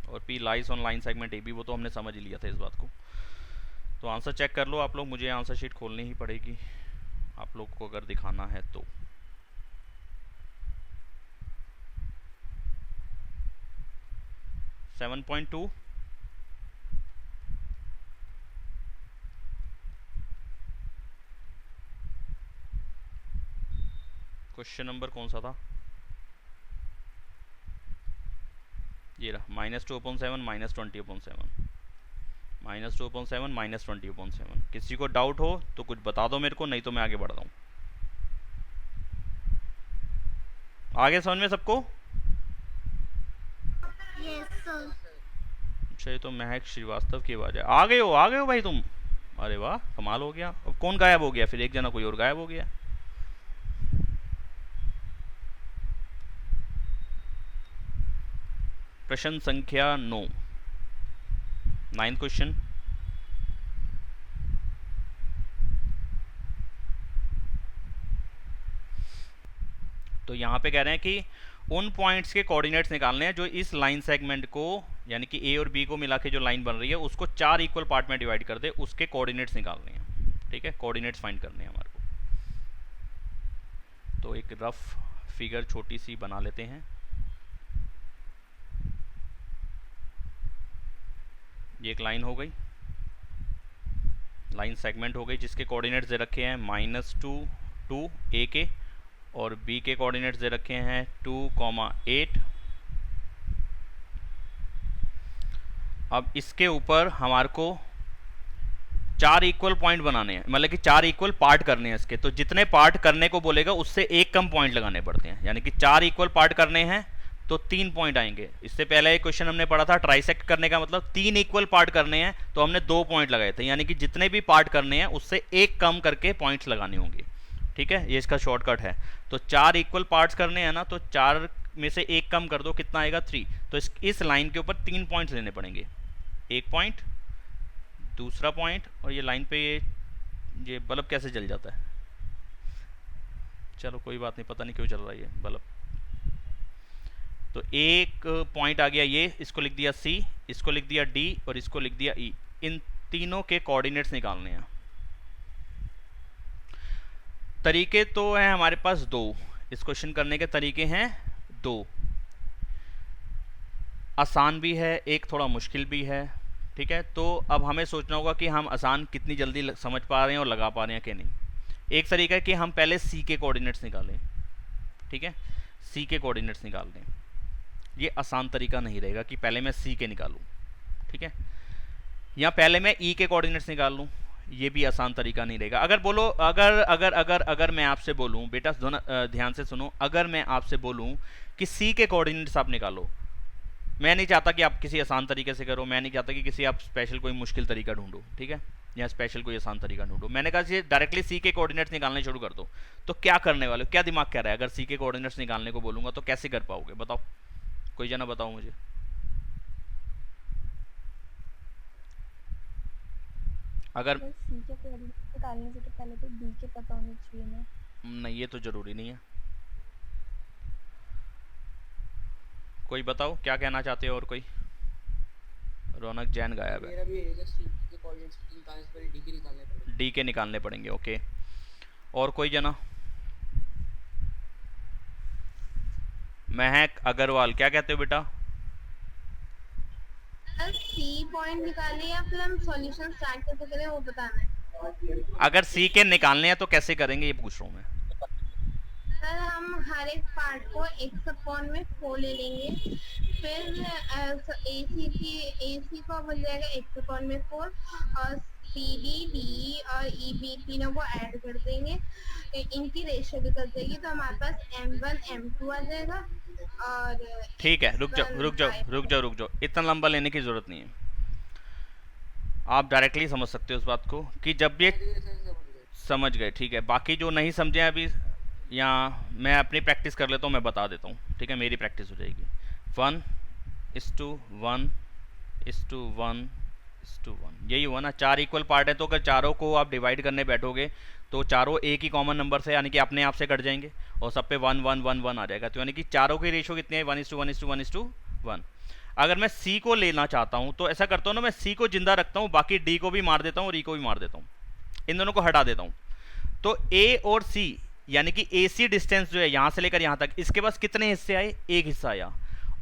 और p lies on line segment AB, वो तो हमने समझ ही लिया था इस बात को। तो आंसर चेक कर लो आप लोग, मुझे आंसर शीट खोलनी ही पड़ेगी आप लोग को अगर दिखाना है तो। सेवन 7.2 क्वेश्चन नंबर कौन सा था? ये रहा, -2/7 -20/7, -2/7 -20/7। किसी को डाउट हो तो कुछ बता दो मेरे को, नहीं तो मैं आगे बढ़ रहा हूँ। आगे समझ में सबको? अच्छा, ये तो महक श्रीवास्तव की आवाज है। आ गए हो भाई तुम? अरे वाह, कमाल हो गया। अब कौन गायब हो गया फिर? एक जना कोई और गायब हो गया। प्रश्न संख्या 9, 9th क्वेश्चन। तो यहाँ पे कह रहे हैं कि उन पॉइंट्स के कोऑर्डिनेट्स निकालने हैं जो इस लाइन सेगमेंट को, यानी कि ए और बी को मिला के जो लाइन बन रही है उसको 4 इक्वल पार्ट में डिवाइड कर दे, उसके कोऑर्डिनेट्स निकालने हैं। ठीक है, कोऑर्डिनेट्स फाइंड करने हैं हमारे को। तो एक रफ फिगर छोटी सी बना लेते हैं। ये एक लाइन हो गई, लाइन सेगमेंट हो गई जिसके कोऑर्डिनेट्स दे रखे हैं -2 2 ए के, और बी के कोऑर्डिनेट्स दे रखे हैं 2,8। अब इसके ऊपर हमारे को 4 इक्वल पॉइंट बनाने हैं, मतलब कि 4 इक्वल पार्ट करने हैं इसके। तो जितने पार्ट करने को बोलेगा उससे एक कम पॉइंट लगाने पड़ते हैं, यानी कि 4 इक्वल पार्ट करने हैं तो 3 पॉइंट आएंगे। इससे पहले एक क्वेश्चन हमने पढ़ा था ट्राइसेक्ट करने का मतलब 3 इक्वल पार्ट करने हैं तो हमने 2 पॉइंट लगाए थे, यानी कि जितने भी पार्ट करने हैं उससे एक कम करके पॉइंट्स लगाने होंगे। ठीक है, ये इसका शॉर्टकट है। तो 4 इक्वल पार्ट्स करने हैं ना, तो 4 में से एक कम कर दो, कितना आएगा? 3। तो इस लाइन के ऊपर 3 पॉइंट्स लेने पड़ेंगे, एक पॉइंट, दूसरा पॉइंट, और ये लाइन पे ये बल्ब कैसे जल जाता है? चलो कोई बात नहीं, पता नहीं क्यों चल रहा है ये बल्ब। तो एक पॉइंट आ गया ये, इसको लिख दिया C, इसको लिख दिया D और इसको लिख दिया E। इन तीनों के कोऑर्डिनेट्स निकालने हैं। तरीके तो हैं हमारे पास 2, इस क्वेश्चन करने के तरीके हैं 2। आसान भी है, एक थोड़ा मुश्किल भी है, ठीक है। तो अब हमें सोचना होगा कि हम आसान कितनी जल्दी समझ पा रहे हैं और लगा पा रहे हैं कि नहीं। एक तरीका है कि हम पहले सी के कोऑर्डिनेट्स निकालें, ठीक है, सी के कोऑर्डिनेट्स निकाल लें। ये आसान तरीका नहीं रहेगा कि पहले मैं सी के निकालूं, ठीक है, या पहले मैं ई के कोऑर्डिनेट्स निकाल लूं, ये भी आसान तरीका नहीं रहेगा। अगर बोलो, अगर अगर अगर अगर मैं आपसे बोलूं, बेटा ध्यान से सुनो, अगर मैं आपसे बोलूं कि सी के कोऑर्डिनेट्स आप निकालो, मैं नहीं चाहता कि आप किसी आसान तरीके से करो, मैं नहीं चाहता कि किसी आप स्पेशल कोई मुश्किल तरीका ढूंढो, ठीक है, या स्पेशल कोई आसान तरीका ढूंढो। मैंने कहा डायरेक्टली सी के कोऑर्डिनेट्स निकालने शुरू कर दो। तो क्या करने वाले हो, क्या दिमाग कह रहा है? अगर सी के कोऑर्डिनेट्स निकालने को बोलूंगा तो कैसे कर पाओगे, बताओ, कोई जना बताओ मुझे। अगर सी के कोऑर्डिनेट्स निकालने से तो पहले तो डी के पता होने चाहिए ना। नहीं, ये तो जरूरी नहीं है। कोई बताओ क्या कहना चाहते हो, और कोई? रौनक जैन गायब है। मेरा भी है, सी के कोऑर्डिनेट्स निकालने से पहले डी के निकालने पड़ेंगे। डी के निकालने पड़ेंगे, ओके। और कोई जना? महक अग्रवाल, क्या कहते हो बेटा? सी पॉइंट निकालिए या फिर हम सॉल्यूशन स्टार्ट कैसे करें वो बताना है। अगर सी के निकालने हैं तो कैसे करेंगे ये पूछ रहा हूँ मैं। सर हम हर एक पार्ट को x अपॉन में 4 ले लेंगे, फिर AC को बन जाएगा x अपॉन में 4, और CD, D और EB तीनों को ऐड कर देंगे, इनकी रेशियो भी कर देंगे, तो हमारे पास M1 M2 आ जाएगा। और ठीक है, रुक जाओ, इतना लंबा लेने की जरूरत नहीं है, आप डायरेक्टली समझ सकते हो उस बात को कि जब ये समझ गए, ठीक है। बाकी जो नहीं समझे अभी, या मैं अपनी प्रैक्टिस कर लेता हूँ, मैं बता देता हूँ, ठीक है, मेरी प्रैक्टिस हो जाएगी। 1:1:1:1, यही हुआ ना, 4 इक्वल पार्ट है, तो अगर चारों को आप डिवाइड करने बैठोगे तो चारों एक ही कॉमन नंबर से, यानी कि अपने आप से कट जाएंगे और सब पे 1 1 1 1 आ जाएगा। तो यानी कि चारों की रेशियो कितनी है? 1:1:1:1। अगर मैं सी को लेना चाहता हूँ तो ऐसा करता हूँ ना, मैं सी को जिंदा रखता हूँ, बाकी डी को भी मार देता हूँ और ई को भी मार देता हूँ, इन दोनों को हटा देता हूँ। तो ए और सी यानी कि AC डिस्टेंस जो है यहाँ से लेकर यहाँ तक, इसके पास कितने हिस्से आए? एक हिस्सा आया।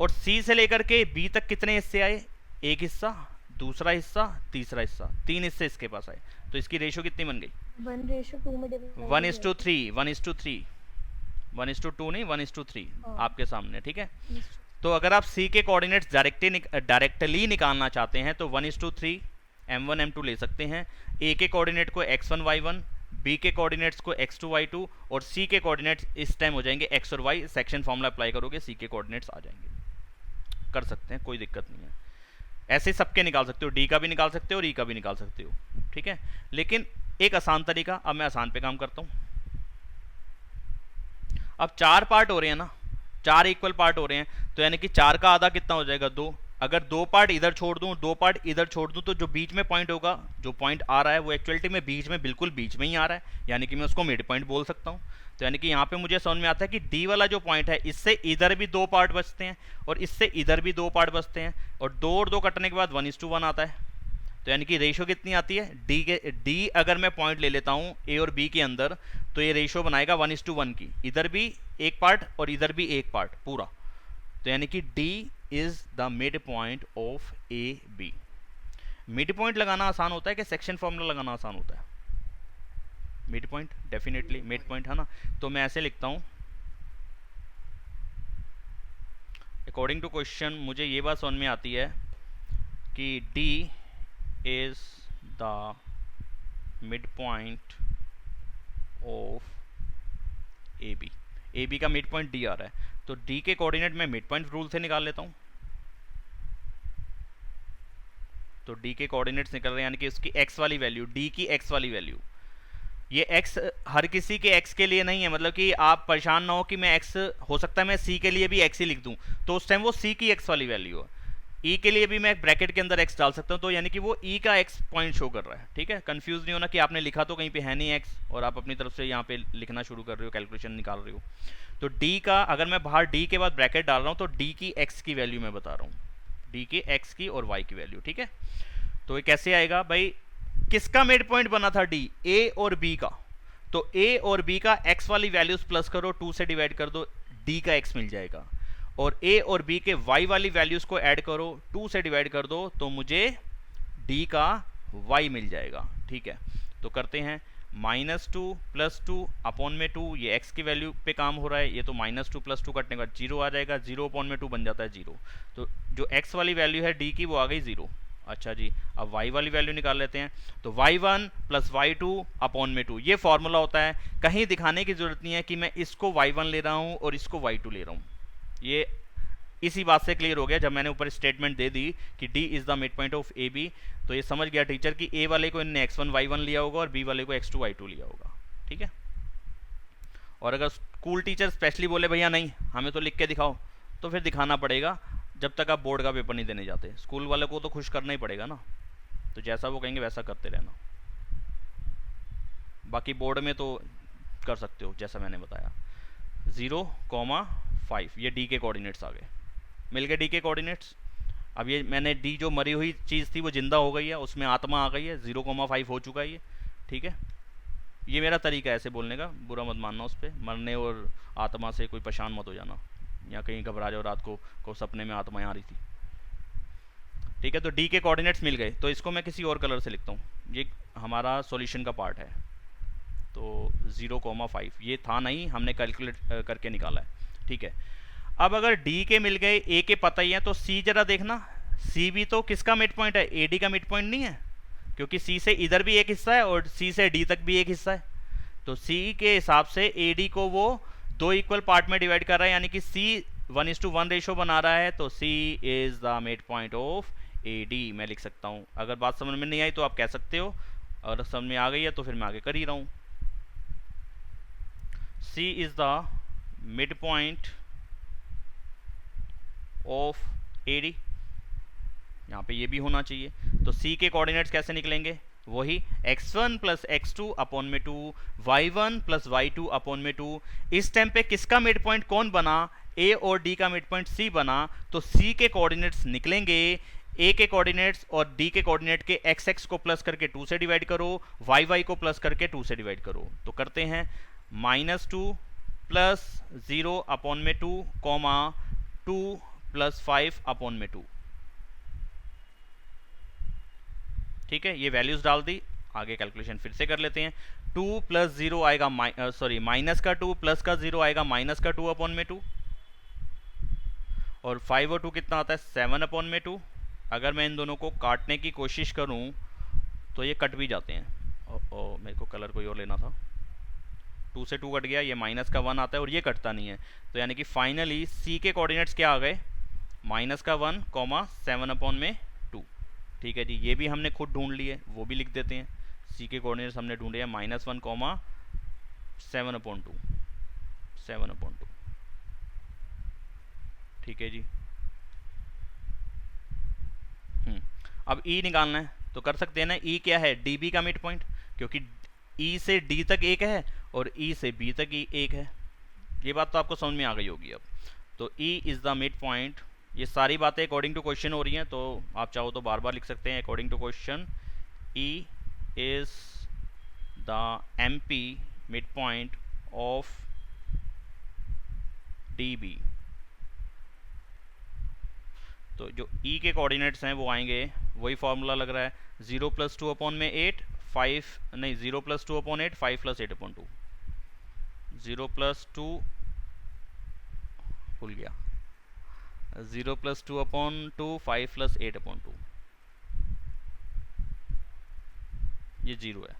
और C से लेकर के B तक कितने हिस्से आए? एक हिस्सा, दूसरा हिस्सा, तीसरा हिस्सा, 3 हिस्से इसके पास आए। तो इसकी रेशियो कितनी बन गई? 1:2 में डिवाइड 1:3, 1:3, 1:2 नहीं, 1:3 आपके सामने, ठीक है। तो अगर आप C के कोऑर्डिनेट्स डायरेक्टली निकालना चाहते हैं तो 1:3 M1 M2 ले सकते हैं। A के कोऑर्डिनेट को x1 y1, B के कोऑर्डिनेट्स को x2 y2, और C के कोऑर्डिनेट्स इस टाइम हो जाएंगे x और y। सेक्शन फॉर्मूला अप्लाई करोगे, C के कोऑर्डिनेट्स आ जाएंगे। कर सकते हैं, कोई दिक्कत नहीं है। ऐसे सबके निकाल सकते हो, D का भी निकाल सकते हो और E का भी निकाल सकते हो, ठीक है। लेकिन एक आसान तरीका, अब मैं आसान पे काम करता हूँ। अब 4 पार्ट हो रहे हैं ना, 4 इक्वल पार्ट हो रहे हैं, तो यानी कि 4 का आधा कितना हो जाएगा? 2। अगर 2 पार्ट इधर छोड़ दूं, 2 पार्ट इधर छोड़ दूं, तो जो बीच में पॉइंट होगा, जो पॉइंट आ रहा है वो एक्चुअलिटी में बीच में, बिल्कुल बीच में ही आ रहा है, यानी कि मैं उसको मिड पॉइंट बोल सकता हूं। तो यानी कि यहाँ पे मुझे समझ में आता है कि डी वाला जो पॉइंट है, इससे इधर भी 2 पार्ट बचते हैं और इससे इधर भी 2 पार्ट बचते हैं, और 2 और 2 कटने के बाद 1:1 आता है। तो यानी कि रेशियो कितनी आती है? डी अगर मैं पॉइंट ले लेता हूँ ए और बी के अंदर, तो ये रेशियो बनाएगा 1:1 की, इधर भी एक पार्ट और इधर भी एक पार्ट पूरा। तो यानी कि D is the mid point of A B. Mid point लगाना आसान होता है कि सेक्शन फॉर्मूला लगाना आसान होता है? Mid point, definitely mid point, है ना। तो मैं ऐसे लिखता हूं, अकॉर्डिंग टू क्वेश्चन मुझे ये बात समझ में आती है कि D is the mid point of A B. A B का मिड पॉइंट डी आ रहा है, तो डी के कोऑर्डिनेट मैं मिड पॉइंट रूल से निकाल लेता हूं। तो डी के कोऑर्डिनेट्स निकल रहे हैं, यानी कि उसकी एक्स वाली वैल्यू, डी की एक्स वाली वैल्यू। ये एक्स हर किसी के एक्स के लिए नहीं है, मतलब कि आप परेशान ना हो कि मैं एक्स, हो सकता है मैं सी के लिए भी एक्स ही लिख दूं, तो उस टाइम वो सी की एक्स वाली वैल्यू है। ई के लिए भी मैं एक ब्रैकेट के अंदर एक्स डाल सकता हूं, तो यानी कि वो ई का एक्स पॉइंट शो कर रहा है, ठीक है। कंफ्यूज नहीं होना कि आपने लिखा तो कहीं पे है नहीं एक्स और आप अपनी तरफ से यहाँ पे लिखना शुरू कर रहे हो, कैलकुलेशन निकाल रहे हो। तो डी का, अगर मैं बाहर डी के बाद ब्रैकेट डाल रहा हूँ, तो डी की एक्स की वैल्यू मैं बता रहा हूँ, डी के एक्स की और वाई की वैल्यू, ठीक है। तो ये कैसे आएगा भाई? किसका मिड पॉइंट बना था? डी, ए और बी का। तो ए और बी का एक्स वाली वैल्यूज प्लस करो, 2 से डिवाइड कर दो, डी का एक्स मिल जाएगा। और a और b के y वाली वैल्यूज को ऐड करो, 2 से डिवाइड कर दो तो मुझे d का y मिल जाएगा। ठीक है, तो करते हैं -2 + 2 अपॉन में 2, ये x की वैल्यू पे काम हो रहा है, ये तो -2 + 2 कटने के बाद 0 आ जाएगा, 0 अपॉन में 2 बन जाता है 0। तो जो x वाली वैल्यू है d की वो आ गई 0। अच्छा जी, अब y वाली वैल्यू निकाल लेते हैं। तो y1 + y2 अपॉन में 2, ये फॉर्मूला होता है, कहीं दिखाने की जरूरत नहीं है कि मैं इसको y1 ले रहा हूँ और इसको y2 ले रहा हूँ। ये इसी बात से क्लियर हो गया जब मैंने ऊपर स्टेटमेंट दे दी कि d is the mid point of A B, तो ये समझ गया टीचर कि a वाले को इनने x1 y1 लिया होगा और b वाले को x2 y2 लिया होगा। ठीक है, और अगर स्कूल टीचर स्पेशली बोले भैया नहीं हमें तो लिख के दिखाओ, तो फिर दिखाना पड़ेगा जब तक आप बोर्ड का पेपर नहीं देने जाते। स्कूल वाले को तो खुश करना ही पड़ेगा ना, तो जैसा वो कहेंगे वैसा करते रहना। बाकी बोर्ड में तो कर सकते हो जैसा मैंने बताया। 0,5 ये डी के कोऑर्डिनेट्स आ गए, मिल गए डी के कोऑर्डिनेट्स। अब ये मैंने डी जो मरी हुई चीज़ थी वो जिंदा हो गई है, उसमें आत्मा आ गई है, 0,5 हो चुका है ये। ठीक है, ये मेरा तरीका है ऐसे बोलने का, बुरा मत मानना उस पर, मरने और आत्मा से कोई परेशान मत हो जाना, या कहीं घबरा जाओ रात को सपने में आत्माएं आ रही थी। ठीक है, तो डी के कोऑर्डिनेट्स मिल गए, तो इसको मैं किसी और कलर से लिखता हूँ, ये हमारा सॉल्यूशन का पार्ट है। तो 0,5 ये था नहीं, हमने कैलकुलेट करके निकाला है। ठीक है, अब अगर डी के मिल गए, ए के पता ही है, तो सी जरा देखना, सी भी तो किसका मिड पॉइंट है, ए डी का मिड पॉइंट नहीं है, क्योंकि सी से इधर भी एक हिस्सा है और सी से डी तक भी एक हिस्सा है। तो सी के हिसाब से ए डी को वो 2 इक्वल पार्ट में डिवाइड कर रहा है, यानी कि सी 1:1 रेशो बना रहा है, तो C is the mid point of A D मैं लिख सकता हूँ। अगर बात समझ में नहीं आई तो आप कह सकते हो, और समझ में आ गई है तो फिर मैं आगे कर ही रहा हूँ। C is the mid point of A D, यहाँ पे ये भी होना चाहिए। तो सी के कोऑर्डिनेट्स कैसे निकलेंगे, वही x1 + x2 अपॉन में 2, y1 + y2 अपॉन में 2। इस टाइम पे किसका मिड पॉइंट कौन बना, a और d का मिड पॉइंट c बना, तो c के कोऑर्डिनेट्स निकलेंगे, a के कोऑर्डिनेट्स और d के कोऑर्डिनेट के x को प्लस करके 2 से डिवाइड करो, y को प्लस करके 2 से डिवाइड करो। तो करते हैं -2 + 0 अपॉन में 2, 2 + 5 अपॉन में 2। ठीक है, ये वैल्यूज डाल दी, आगे कैलकुलेशन फिर से कर लेते हैं। 2 + 0 आएगा माइनस का 2 प्लस का 0 आएगा -2 अपॉन में 2, और 5 और 2 कितना आता है 7 अपॉन में 2। अगर मैं इन दोनों को काटने की कोशिश करूं तो ये कट भी जाते हैं। मेरे को कलर कोई और लेना था, 2 से 2 कट गया, ये -1 आता है और ये कटता नहीं है, तो यानी कि फाइनली सी के कोऑर्डिनेट्स क्या आ गए, -1, 7 अपॉन में 2। ठीक है जी, ये भी हमने खुद ढूंढ लिए, वो भी लिख देते हैं। सी के कोऑर्डिनेट्स हमने ढूंढे हैं -1, 7 अपॉन 2, 7 अपॉन 2। ठीक है जी, अब ई निकालना है, तो कर सकते हैं ना। ई क्या है, डी बी का मिड पॉइंट, क्योंकि ई से डी तक एक है और ई से बी तक एक है। ये बात तो आपको समझ में आ गई होगी अब। तो E is the mid point, ये सारी बातें अकॉर्डिंग टू क्वेश्चन हो रही हैं, तो आप चाहो तो बार बार लिख सकते हैं according to question. E is the M P mid point of D B. तो जो ई के कोऑर्डिनेट्स हैं वो आएंगे, वही फॉर्मूला लग रहा है, 0 + 2 अपॉन में 8, 5 नहीं 0 + 2 अपॉन 8, 5 + 8 अपॉन 2, 0 + 2 भूल गया, 0 + 2 अपॉन 2, 5 + 8 अपॉन 2, ये 0 है।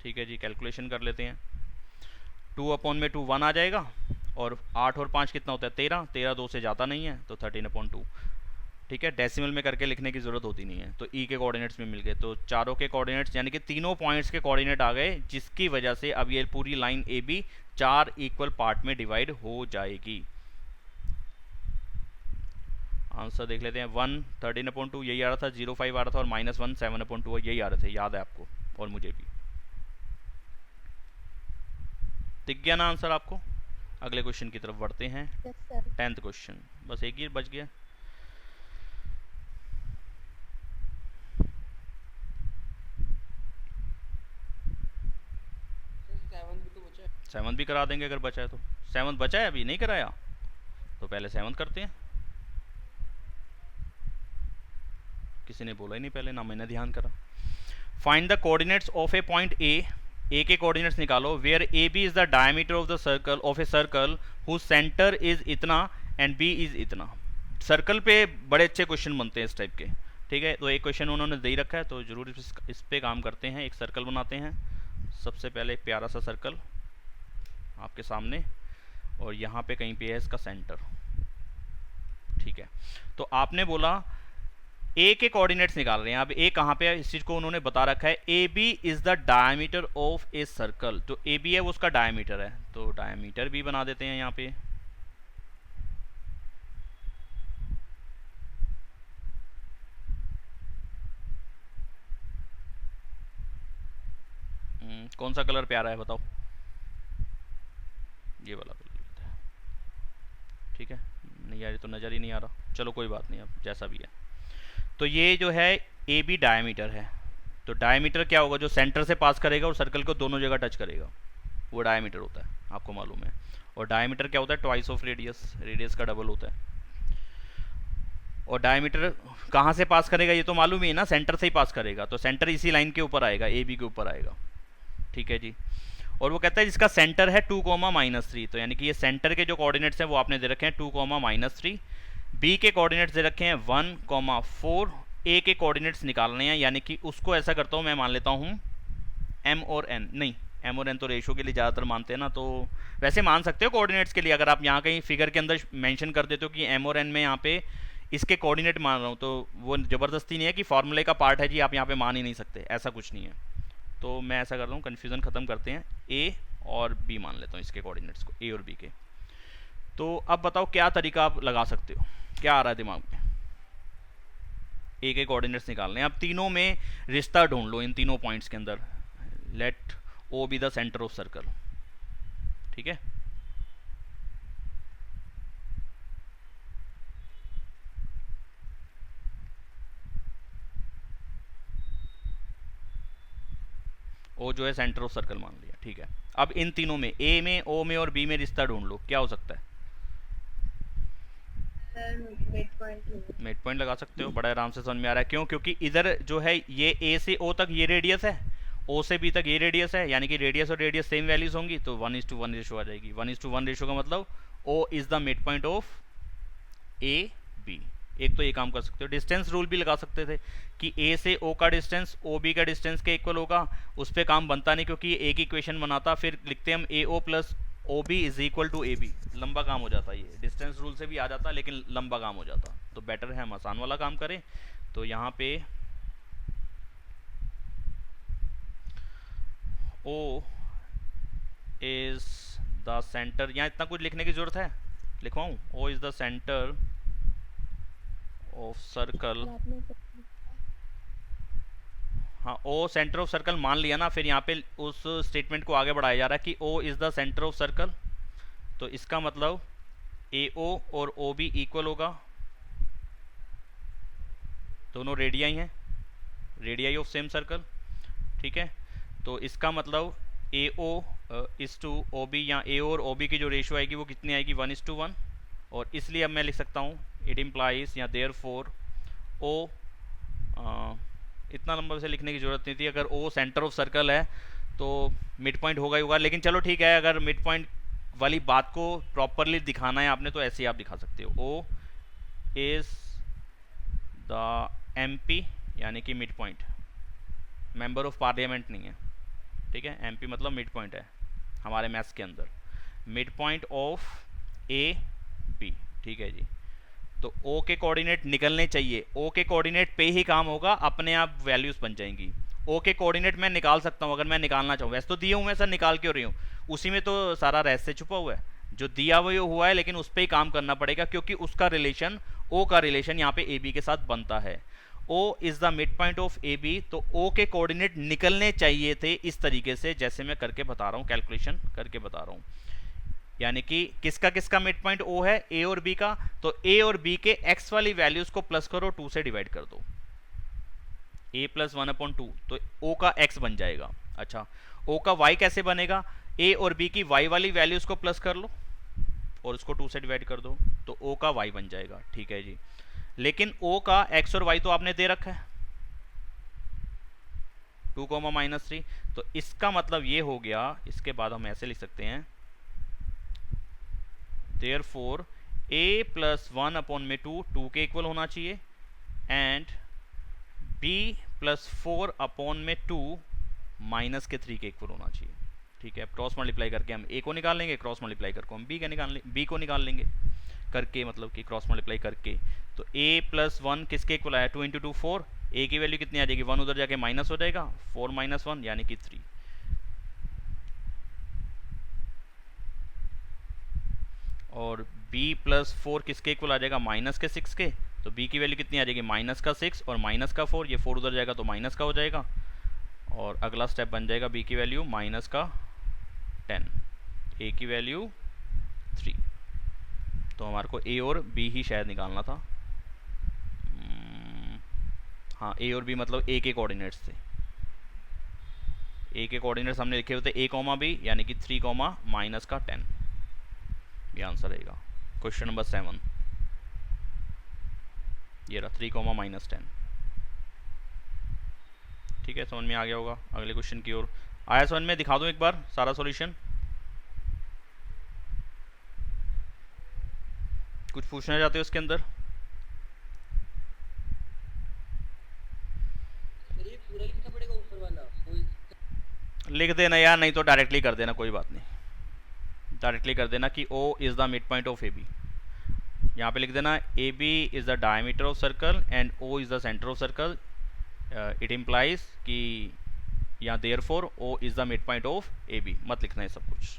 ठीक है जी, कैलकुलेशन कर लेते हैं। 2 अपॉन में 2 1 आ जाएगा, और 8 और 5 कितना होता है 13, 13 2 से जाता नहीं है, तो 13 अपॉन 2। ठीक है, डेसिमल में करके लिखने की ज़रूरत होती नहीं है। तो ई के कोऑर्डिनेट्स में मिल गए, तो चारों के कोऑर्डिनेट्स यानी कि तीनों पॉइंट्स के कोऑर्डिनेट आ गए, जिसकी वजह से अब ये पूरी line A B 4 equal part में डिवाइड हो जाएगी। आंसर देख लेते हैं। 1 13 अपॉन 2 यही आ रहा था, 0 5 आ रहा था, और -1 7 अपॉन 2 यही आ रहे थे, याद है आपको और मुझे भी। दिख गया ना आंसर आपको। अगले क्वेश्चन की तरफ बढ़ते हैं। Yes sir. 10th क्वेश्चन, बस एक ही बच गया। सर 7 भी तो बचा है। 7 भी करा देंगे अगर बचा है तो। 7 बचा है अभी नहीं कराया, तो पहले 7 करते हैं। किसी ने बोला ही नहीं पहले, ना मैंने ध्यान करा। Find the coordinates of a point A के कोऑर्डिनेट्स निकालो where A B is the diameter of the circle of a circle whose centre is इतना एंड बी इज इतना। सर्कल पे बड़े अच्छे क्वेश्चन बनते हैं इस टाइप के, ठीक है। तो एक क्वेश्चन उन्होंने दे ही रखा है, तो जरूर इस पे काम करते हैं। एक सर्कल बनाते हैं, सबसे पहले एक प्यारा सा सर्कल आपके सामने, और यहाँ पे कहीं पे है इसका सेंटर, ठीक है। तो आपने बोला ए के कोऑर्डिनेट्स निकाल रहे हैं। अब ए कहाँ पे है इस चीज को उन्होंने बता रखा है, A B is the diameter of a circle. तो ए बी है वो उसका डायमीटर है, तो डायमीटर भी बना देते हैं यहाँ पे। कौन सा कलर प्यारा है बताओ, ये वाला कर लेते हैं, ठीक है। नहीं यार ये तो नज़र ही नहीं आ रहा, चलो कोई बात नहीं, अब जैसा भी है। तो ये जो है ए बी डायमीटर है, तो डायमीटर क्या होगा, जो सेंटर से पास करेगा और सर्कल को दोनों जगह टच करेगा, वो डायमीटर होता है, आपको मालूम है। और डायमीटर क्या होता है, ट्वाइस ऑफ रेडियस, रेडियस का डबल होता है। और डायमीटर कहाँ से पास करेगा ये तो मालूम ही है ना, सेंटर से ही पास करेगा, तो सेंटर इसी लाइन के ऊपर आएगा, ए बी के ऊपर आएगा, ठीक है जी। और वो कहता है जिसका सेंटर है 2, -3, तो यानी कि ये सेंटर के जो कोऑर्डिनेट्स हैं वो आपने दे रखे हैं 2, -3। बी के कोऑर्डिनेट्स दे रखे हैं 1, 4। ए के कोऑर्डिनेट्स निकालने हैं, यानी कि उसको ऐसा करता हूँ मैं, मान लेता हूँ एम और एन, नहीं एम और एन तो रेशो के लिए ज़्यादातर मानते हैं ना, तो वैसे मान सकते हो कोऑर्डिनेट्स के लिए। अगर आप यहाँ कहीं फिगर के अंदर मेंशन कर देते हो कि एम और एन में यहाँ पे इसके कोऑर्डिनेट मान रहा हूँ, तो वो ज़बरदस्ती नहीं है कि फॉर्मूले का पार्ट है जी, आप यहाँ पे मान ही नहीं सकते, ऐसा कुछ नहीं है। तो मैं ऐसा करता हूँ, कन्फ्यूज़न ख़त्म करते हैं, ए और बी मान लेता हूँ इसके कोऑर्डिनेट्स को, ए और बी के। तो अब बताओ क्या तरीका आप लगा सकते हो, क्या आ रहा है दिमाग में। ए के कोऑर्डिनेट्स निकालने हैं, अब तीनों में रिश्ता ढूंढ लो, इन तीनों पॉइंट्स के अंदर। Let O be the centre of circle, ठीक है। ओ जो है सेंटर ऑफ सर्कल मान लिया, ठीक है। अब इन तीनों में, ए में, ओ में और बी में रिश्ता ढूंढ लो, क्या हो सकता है। मिड पॉइंट लगा सकते हो, बड़ा आराम से समझ में आ रहा है। क्यों, क्योंकि इधर जो है ये ए से ओ तक ये रेडियस है, ओ से बी तक ये रेडियस है, यानी कि रेडियस और रेडियस सेम वैल्यूज होंगी, तो 1:1 रेशो आ जाएगी। 1:1 रेशो का मतलब O is the mid point of A B. एक तो ये काम कर सकते हो। डिस्टेंस रूल भी लगा सकते थे कि ए से ओ का डिस्टेंस ओ बी का डिस्टेंस के इक्वल होगा, उस पर काम बनता नहीं क्योंकि ये एक इक्वेशन बनाता, फिर लिखते हम A O plus O B is equal to A B, लंबा काम हो जाता। ये डिस्टेंस रूल से भी आ जाता लेकिन लंबा काम हो जाता, तो बेटर है हम आसान वाला काम करें। तो यहाँ पे ओ इज द सेंटर, यहाँ इतना कुछ लिखने की जरूरत है, लिखवाऊँ, O is the centre of circle. हाँ, ओ सेंटर ऑफ सर्कल मान लिया ना, फिर यहाँ पे उस स्टेटमेंट को आगे बढ़ाया जा रहा है कि O is the centre of circle, तो इसका मतलब ए ओ और ओ बी इक्वल होगा, दोनों रेडियाई हैं, रेडियाई ऑफ सेम सर्कल, ठीक है। तो इसका मतलब A O is to O B, या ए और ओ बी की जो रेशो आएगी वो कितनी आएगी, 1:1। और इसलिए अब मैं लिख सकता हूँ इट इम्प्लाइज या देयरफॉर ओ, इतना लंबा से लिखने की जरूरत नहीं थी। अगर ओ सेंटर ऑफ सर्कल है तो मिड पॉइंट होगा ही होगा, लेकिन चलो ठीक है, अगर मिड पॉइंट वाली बात को प्रॉपरली दिखाना है आपने तो ऐसे ही आप दिखा सकते हो। ओ इज द एमपी, यानी कि mid point, member of parliament नहीं है, ठीक है। एमपी मतलब मिड पॉइंट है हमारे मैथ्स के अंदर, mid point of A B, ठीक है जी। तो ओ के कोऑर्डिनेट निकलने चाहिए, ओ के कोऑर्डिनेट पे ही काम होगा, अपने आप वैल्यूज बन जाएंगी। ओ के कोऑर्डिनेट मैं निकाल सकता हूँ अगर मैं निकालना चाहूँ, वैसे तो दिए हुए हैं सर, निकाल क्यों रही हूँ, उसी में तो सारा रहस्य छुपा हुआ है, जो दिया हुआ है, लेकिन उस पर ही काम करना पड़ेगा क्योंकि उसका रिलेशन, ओ का रिलेशन यहाँ पे ए बी के साथ बनता है। O is the mid point of A B, तो ओ के कोऑर्डिनेट निकलने चाहिए थे इस तरीके से जैसे मैं करके बता रहा हूँ, कैलकुलेशन करके बता रहा हूँ। यानी कि किसका किसका मिड पॉइंट ओ है, ए और बी का, तो ए और बी के एक्स वाली वैल्यूज को प्लस करो, 2 से डिवाइड कर दो, a + 1/2, तो o का x बन जाएगा। अच्छा, o का y कैसे बनेगा, ए और बी की वाई वाली वैल्यूज को प्लस कर लो और उसको 2 से डिवाइड कर दो, तो ओ का वाई बन जाएगा। ठीक है जी, लेकिन ओ का एक्स और वाई तो आपने दे रखा है 2, -3, तो इसका मतलब ये हो गया, इसके बाद हम ऐसे लिख सकते हैं देयरफॉर a प्लस 1 अपॉन में 2 के इक्वल होना चाहिए, एंड b प्लस 4 अपॉन में 2 माइनस के 3 के इक्वल होना चाहिए। ठीक है, क्रॉस मल्टीप्लाई करके हम a को निकाल लेंगे, क्रॉस मल्टीप्लाई करके हम b को निकाल लेंगे करके, मतलब कि क्रॉस मल्टीप्लाई करके। तो a प्लस 1 किसके इक्वल आया, 2 × 2 4, a की वैल्यू कितनी आ जाएगी, 1 उधर जाके माइनस हो जाएगा, 4 - 1 यानी कि 3। और b प्लस 4 किसके इक्वल आ जाएगा, माइनस के 6 के, तो b की वैल्यू कितनी आ जाएगी, माइनस का 6 और माइनस का 4, ये 4 उधर जाएगा तो माइनस का हो जाएगा, और अगला स्टेप बन जाएगा b की वैल्यू माइनस का 10, a की वैल्यू 3। तो हमारे को a और b ही शायद निकालना था। हाँ, a और b मतलब a के कोऑर्डिनेट्स थे, a के कोऑर्डिनेट्स हमने लिखे हुए थे a, b यानी कि 3, माइनस का 10, ये आंसर रहेगा क्वेश्चन नंबर 7। ये रहा 3, -10। ठीक है, समझ में आ गया होगा। अगले क्वेश्चन की ओर आया समझ में, दिखा दूं एक बार सारा सॉल्यूशन, कुछ पूछना चाहते हो इसके अंदर? ये पूरा लिखना पड़ेगा ऊपर वाला, कोई लिख देना यार, नहीं तो डायरेक्टली कर देना, कोई बात नहीं, डायरेक्टली कर देना कि O is the mid point of AB। यहाँ पे लिख देना AB is the diameter of circle and O is the centre of circle. It implies कि यहाँ therefore O is the mid point of AB, मत लिखना है सब कुछ,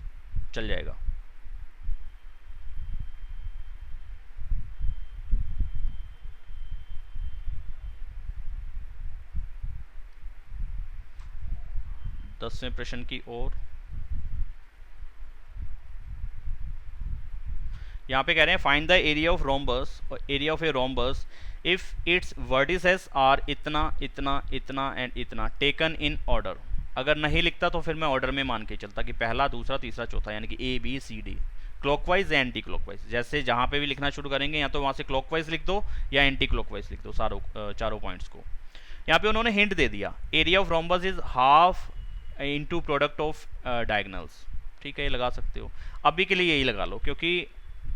चल जाएगा। दसवें प्रश्न की ओर यहाँ पे कह रहे हैं find the area of rhombus, area of a rhombus if its vertices are इतना इतना इतना एंड इतना टेकन इन ऑर्डर। अगर नहीं लिखता तो फिर मैं ऑर्डर में मान के चलता कि पहला, दूसरा, तीसरा, चौथा, यानी कि A B C D, clockwise या एंटी क्लॉकवाइज। जैसे जहाँ पे भी लिखना शुरू करेंगे या तो वहाँ से क्लॉकवाइज लिख दो या एंटी क्लॉकवाइज लिख दो, चारों पॉइंट्स को। यहाँ पे उन्होंने हिंट दे दिया, area of rhombus is half into product of diagonals. ठीक है, ये लगा सकते हो, अभी के लिए यही लगा लो, क्योंकि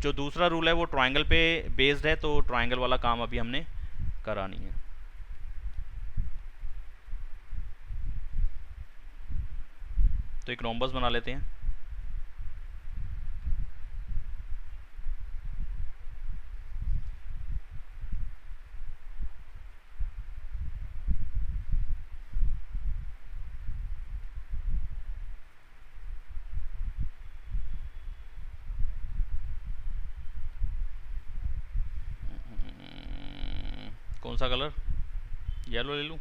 जो दूसरा रूल है वो ट्रायंगल पे बेस्ड है, तो ट्रायंगल वाला काम अभी हमने करा नहीं है। तो एक रोम्बस बना लेते हैं। कौन सा कलर, येलो ले लूं?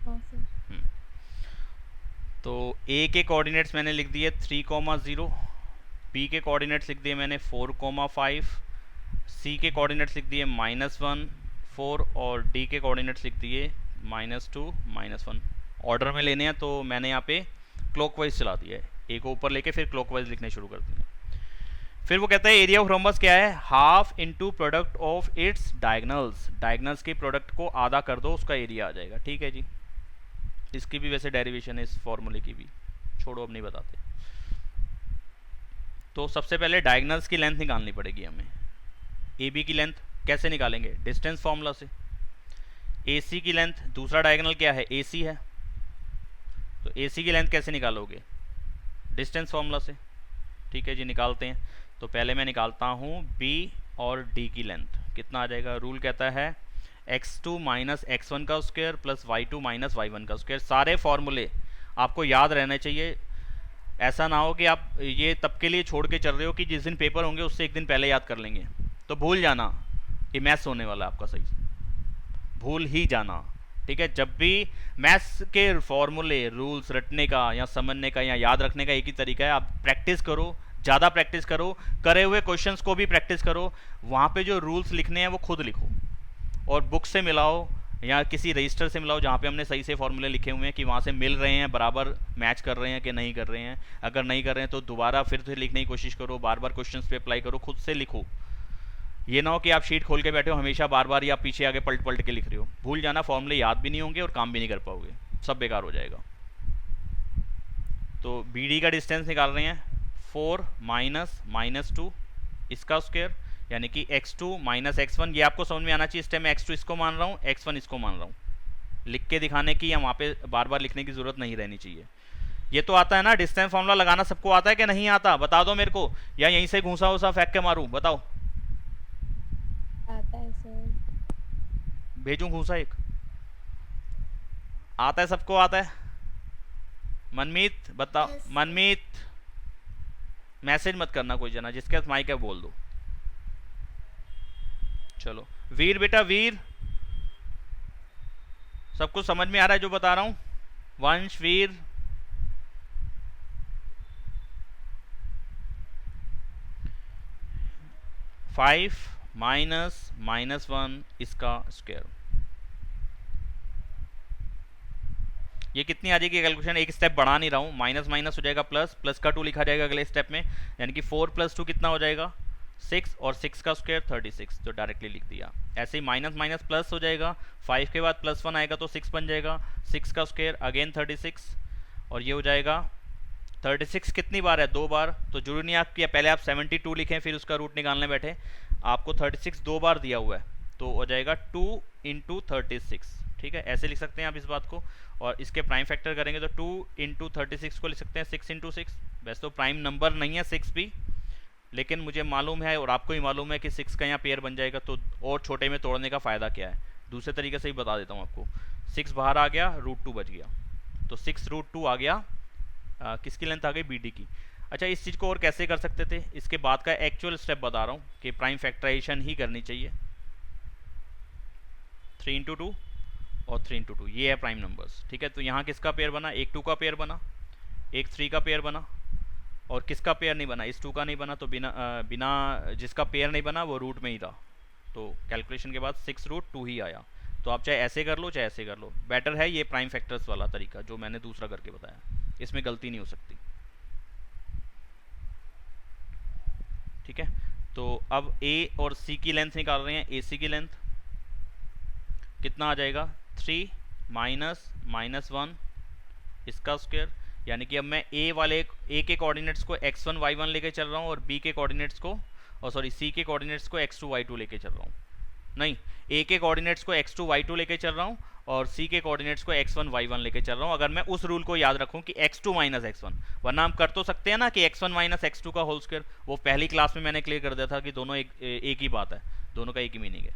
हाँ सर। तो A के कोऑर्डिनेट्स मैंने लिख दिए 3,0, B के कोऑर्डिनेट्स लिख दिए मैंने 4,5, C के कोऑर्डिनेट्स लिख दिए -1, 4 और D के कोऑर्डिनेट्स लिख दिए -2, -1। ऑर्डर में लेने हैं तो मैंने यहाँ पे क्लॉकवाइज चला दिया है, A को ऊपर लेके फिर क्लॉकवाइज लिखने शुरू कर दिया। फिर वो कहता है एरिया ऑफ रोम्बस क्या है, half into product of its diagonals. Diagonals के प्रोडक्ट को आधा कर दो, उसका एरिया आ जाएगा। ठीक है जी, इसकी भी वैसे डेरिवेशन है इस फॉर्मूले की भी, छोड़ो अब नहीं बताते। तो सबसे पहले डायगोनल्स की लेंथ निकालनी पड़ेगी हमें। ए बी की लेंथ कैसे निकालेंगे, डिस्टेंस फॉर्मूला से। ए सी की लेंथ, दूसरा डायगोनल क्या है, ए सी है, तो ए सी की लेंथ कैसे निकालोगे, डिस्टेंस फॉर्मूला से। ठीक है जी, निकालते हैं। तो पहले मैं निकालता हूँ B और D की लेंथ, कितना आ जाएगा, रूल कहता है x2 - x1 का स्क्वायर प्लस y2 - y1 का स्क्वायर। सारे फॉर्मूले आपको याद रहने चाहिए, ऐसा ना हो कि आप ये तब के लिए छोड़ के चल रहे हो कि जिस दिन पेपर होंगे उससे एक दिन पहले याद कर लेंगे, तो भूल जाना कि मैथ्स होने वाला है आपका, सही भूल ही जाना। ठीक है, जब भी मैथ्स के फॉर्मूले, रूल्स रटने का या समझने का या याद रखने का एक ही तरीका है, आप प्रैक्टिस करो, ज़्यादा प्रैक्टिस करो, करे हुए क्वेश्चंस को भी प्रैक्टिस करो, वहाँ पे जो रूल्स लिखने हैं वो खुद लिखो और बुक से मिलाओ, या किसी रजिस्टर से मिलाओ जहाँ पे हमने सही से फॉर्मूले लिखे हुए हैं कि वहाँ से मिल रहे हैं, बराबर मैच कर रहे हैं कि नहीं कर रहे हैं। अगर नहीं कर रहे हैं तो दोबारा फिर से लिखने की कोशिश करो, बार बार क्वेश्चन पे अप्लाई करो, खुद से लिखो। ये ना हो कि आप शीट खोल के बैठे हो हमेशा बार बार, या पीछे आगे पलट पलट के लिख रहे हो। भूल जाना, फॉर्मूले याद भी नहीं होंगे और काम भी नहीं कर पाओगे, सब बेकार हो जाएगा। तो बी डी का डिस्टेंस निकाल रहे हैं 4 माइनस -2 इसका स्क्वायर, यानी कि x2 माइनस x1। ये आपको समझ में आना चाहिए। इस टाइम मैं x2 इसको मान रहा हूँ, x1 इसको मान रहा हूँ, लिख के दिखाने की या वहाँ पे बार बार लिखने की ज़रूरत नहीं रहनी चाहिए। ये तो आता है ना, डिस्टेंस फॉर्मूला लगाना सबको आता है कि नहीं आता? बता दो मेरे को, या यहीं से घूसा वूसा फेंक के मारूं? बताओ। आता है सर। भेजूं घूसा एक? आता है, सबको आता है? मनमीत बताओ। Yes. मनमीत मैसेज मत करना कोई जना, जिसके पास माइक है बोल दो। चलो वीर, बेटा वीर, सब कुछ समझ में आ रहा है जो बता रहा हूं? वंश, वीर, -1 इसका स्क्वायर, ये कितनी आ जाएगी कैलकुलेशन? एक स्टेप बढ़ा नहीं रहा हूँ, माइनस माइनस हो जाएगा प्लस, प्लस का 2 लिखा जाएगा अगले स्टेप में, यानी कि 4 + 2 कितना हो जाएगा? 6, और 6 का स्क्वायर 36, तो डायरेक्टली लिख दिया। ऐसे ही माइनस माइनस प्लस हो जाएगा, 5 के बाद +1 आएगा तो 6 बन जाएगा, 6 का स्क्वायर अगेन 36, और ये हो जाएगा 36 कितनी बार है? 2 बार। तो जरूरी नहीं आपकी पहले आप 72 लिखें फिर उसका रूट निकालने बैठे, आपको 36 2 बार दिया हुआ है, तो हो जाएगा 2 × 36। ठीक है, ऐसे लिख सकते हैं आप इस बात को। और इसके प्राइम फैक्टर करेंगे तो 2 × 36 को लिख सकते हैं 6 × 6। वैसे तो प्राइम नंबर नहीं है 6 भी, लेकिन मुझे मालूम है और आपको भी मालूम है कि 6 का यहाँ पेयर बन जाएगा, तो और छोटे में तोड़ने का फ़ायदा क्या है? दूसरे तरीके से ही बता देता हूँ आपको। 6 बाहर आ गया, √2 बच गया, तो 6√2 आ गया। किसकी लेंथ आ गई? बी डी की। अच्छा, इस चीज़ को और कैसे कर सकते थे? इसके बाद का एक्चुअल स्टेप बता रहा हूँ कि प्राइम फैक्टराइजेशन ही करनी चाहिए। 3 × 2 और 3 × 2, ये है प्राइम नंबर्स। ठीक है, तो यहाँ किसका पेयर बना? एक 2 का पेयर बना, एक 3 का पेयर बना, और किसका पेयर नहीं बना? इस 2 का नहीं बना, तो बिना जिसका पेयर नहीं बना वो रूट में ही रहा, तो कैलकुलेशन के बाद 6√2 ही आया। तो आप चाहे ऐसे कर लो चाहे ऐसे कर लो, बेटर है ये प्राइम फैक्टर्स वाला तरीका जो मैंने दूसरा करके बताया, इसमें गलती नहीं हो सकती। ठीक है, तो अब ए और सी की लेंथ निकाल रहे हैं। ए सी की लेंथ कितना आ जाएगा? 3 माइनस -1 इसका स्क्वायर, यानी कि अब मैं ए के कोऑर्डिनेट्स को x1 y1 लेके चल रहा हूँ, और बी के कोऑर्डिनेट्स को, और सॉरी सी के कोऑर्डिनेट्स को x2 y2 लेके चल रहा हूँ। नहीं, ए के कोऑर्डिनेट्स को x2 y2 लेके चल रहा हूँ, और सी के कोऑर्डिनेट्स को x1 y1 लेके चल रहा हूँ। अगर मैं उस रूल को याद रखूँ कि x2 - x1, वरना हम कर तो सकते हैं ना कि x1 - x2 का होल स्क्वायर, वो पहली क्लास में मैंने क्लियर कर दिया था कि दोनों एक ही बात है, दोनों का एक ही मीनिंग है।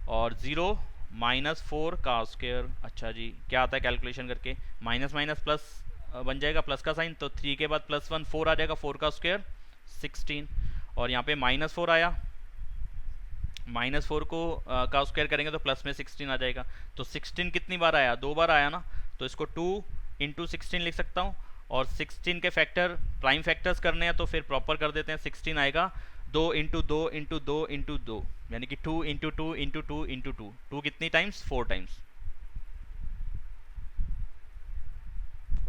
और 0 -4 का स्क्वायर, अच्छा जी क्या आता है कैलकुलेशन करके? माइनस माइनस प्लस बन जाएगा, प्लस का साइन, तो 3 के बाद +1 4 आ जाएगा, 4 का स्क्वायर 16, और यहाँ पे -4 आया, -4 को का स्क्वायर करेंगे तो प्लस में 16 आ जाएगा। तो 16 कितनी बार आया? 2 बार आया ना, तो इसको 2 × 16 लिख सकता हूँ, और 16 के फैक्टर प्राइम फैक्टर्स करने हैं तो फिर प्रॉपर कर देते हैं। 16 आएगा 2 × 2 × 2 × 2, यानी कि 2 × 2 × 2 × 2, 2 कितनी टाइम्स? 4 टाइम्स,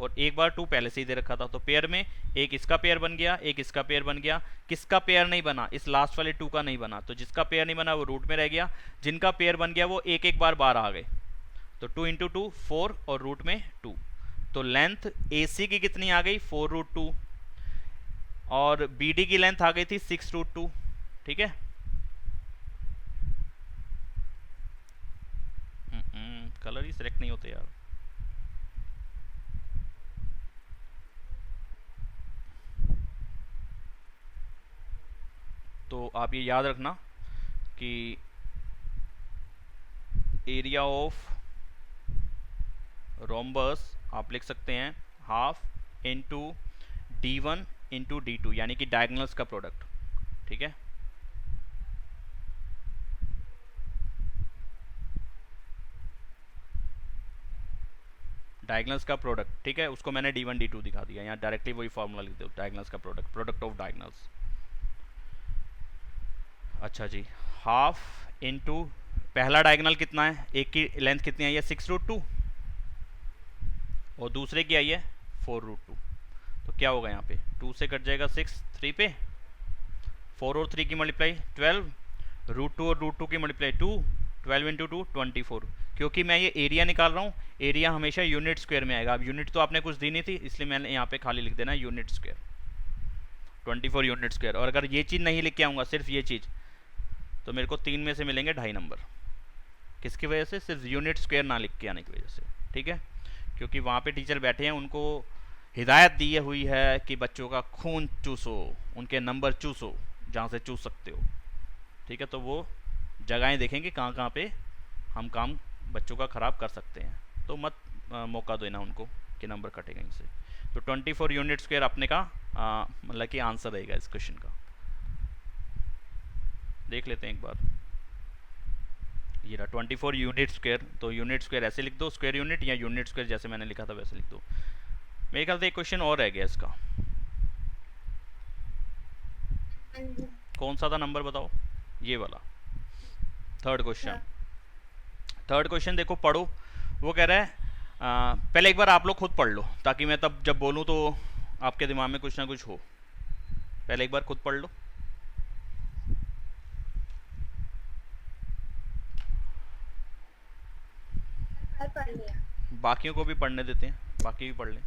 और एक बार 2 पहले से ही दे रखा था, तो पेयर में एक इसका पेयर बन गया, एक इसका पेयर बन गया। किसका पेयर नहीं बना? इस लास्ट वाले 2 का नहीं बना, तो जिसका पेयर नहीं बना वो रूट में रह गया, जिनका पेयर बन गया वो एक एक बार बाहर आ गए, तो 2 × 2 4 और रूट में 2, तो लेंथ AC की कितनी आ गई? 4√2, और BD की लेंथ आ गई थी 6√2। ठीक है, कलर ही सिलेक्ट नहीं होते यार। तो आप ये याद रखना कि एरिया ऑफ रोम्बस आप लिख सकते हैं ½ × d1 × d2, यानी कि डायगोनल्स का प्रोडक्ट। ठीक है, डायगोनल्स का प्रोडक्ट। ठीक है, उसको मैंने d1 d2 दिखा दिया, यहाँ डायरेक्टली वही फॉर्मूला लिख दो, डायगोनल्स का प्रोडक्ट ऑफ डायगोनल्स। अच्छा जी, ½ × पहला डायगोनल कितना है, एक की लेंथ कितनी आई है 6√2 और दूसरे की आई है 4√2। तो क्या होगा यहाँ पे 2 से कट जाएगा 6, 3 पे 4 और 3 की मल्टीप्लाई 12, √2 और √2 की मल्टीप्लाई 2, 12 इंटू 2 24। क्योंकि मैं ये एरिया निकाल रहा हूँ, एरिया हमेशा यूनिट स्क्वायर में आएगा। अब यूनिट तो आपने कुछ दी नहीं थी, इसलिए मैंने यहाँ पे खाली लिख देना यूनिट स्क्वायर, 24 यूनिट स्क्वायर। और अगर ये चीज़ नहीं लिख के आऊँगा, सिर्फ ये चीज़, तो मेरे को 3 में से मिलेंगे 2.5 नंबर। किसकी वजह से? सिर्फ यूनिट स्क्वायर ना लिख के आने की वजह से, ठीक है। क्योंकि वहाँ पे टीचर बैठे हैं, उनको हिदायत दी हुई है कि बच्चों का खून चूसो, उनके नंबर चूसो जहाँ से चूस सकते हो, ठीक है। तो वो जगहें देखेंगे कहाँ कहाँ पे हम काम बच्चों का ख़राब कर सकते हैं, तो मत मौका देना उनको कि नंबर कटेगा इनसे। तो 24 यूनिट स्क्वायर अपने का मतलब कि आंसर रहेगा इस क्वेश्चन का। देख लेते हैं एक बार, ये रहा 24 यूनिट स्क्वायर। तो यूनिट स्क्वायर ऐसे लिख दो, स्क्वायर यूनिट, या यूनिट स्क्वायर जैसे मैंने लिखा था वैसे लिख दो। मेरे ख्याल से एक क्वेश्चन और रह गया इसका, हाँ जी। कौन सा था नंबर बताओ? ये वाला थर्ड क्वेश्चन। थर्ड क्वेश्चन देखो, पढ़ो। वो कह रहा है पहले एक बार आप लोग खुद पढ़ लो, ताकि मैं तब जब बोलूँ तो आपके दिमाग में कुछ ना कुछ हो। पहले एक बार खुद पढ़ लो। सर पढ़ लिया। बाकियों को भी पढ़ने देते हैं, बाकी भी पढ़ लें।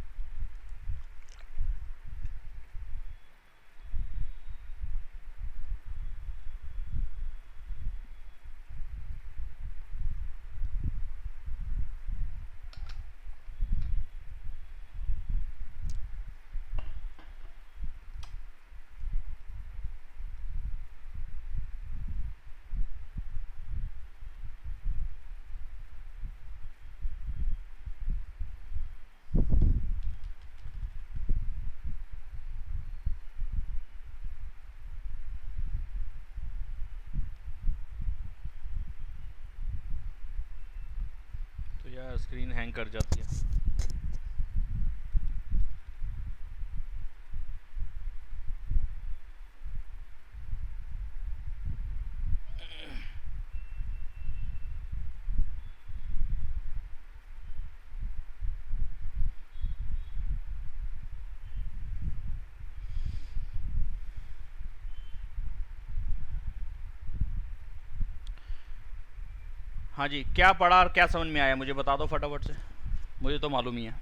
यार स्क्रीन हैंग कर जाती है। हाँ जी, क्या पढ़ा और क्या समझ में आया मुझे बता दो फटाफट से, मुझे तो मालूम ही है।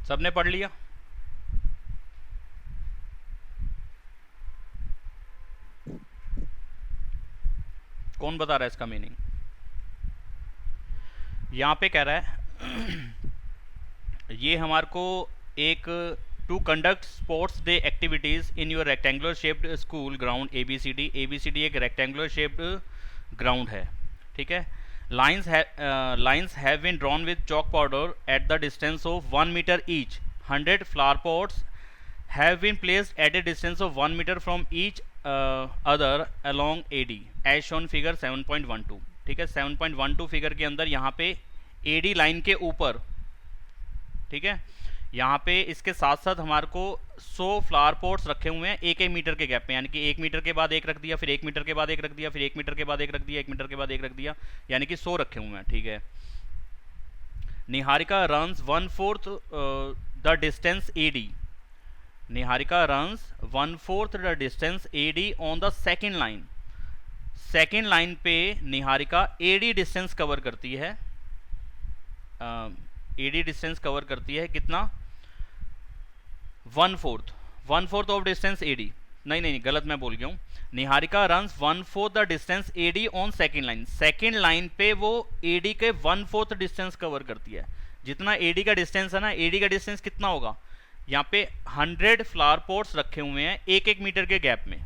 सबने पढ़ लिया? कौन बता रहा है इसका मीनिंग? यहाँ पे कह रहा है ये हमारे को एक to conduct sports day activities in your rectangular shaped school ground ABCD। ABCD एक रेक्टेंगुलर शेप्ड ग्राउंड है, ठीक है। Lines have been drawn with chalk powder at the distance of 1 metre each. 100 flower pots have been placed at a distance of 1 metre from each other along AD as shown figure 7.12, ठीक है। 7.12 figure के अंदर यहाँ पे AD line के ऊपर, ठीक है, यहाँ पे इसके साथ साथ हमारे को 100 फ्लावर पॉट्स रखे हुए हैं 1-1 मीटर के गैप में, यानी कि 1 मीटर के बाद एक रख दिया, फिर 1 मीटर के बाद एक रख दिया, फिर 1 मीटर के बाद एक रख दिया, 1 मीटर के बाद एक रख दिया, यानी कि 100 रखे हुए हैं, ठीक है। Niharika runs 1/4 the distance AD। Niharika runs 1/4 the distance AD on the second line. Second line पे निहारिका AD डिस्टेंस कवर करती है, AD डिस्टेंस कवर करती है कितना? 1/4 ऑफ डिस्टेंस AD। नहीं, गलत मैं बोल गया हूँ। Niharika runs 1/4 the distance AD on second line. Second line पे वो AD के 1/4 डिस्टेंस कवर करती है। जितना AD का डिस्टेंस है ना, AD का डिस्टेंस कितना होगा? यहाँ पे 100 फ्लावर पॉट्स रखे हुए हैं 1-1 मीटर के गैप में,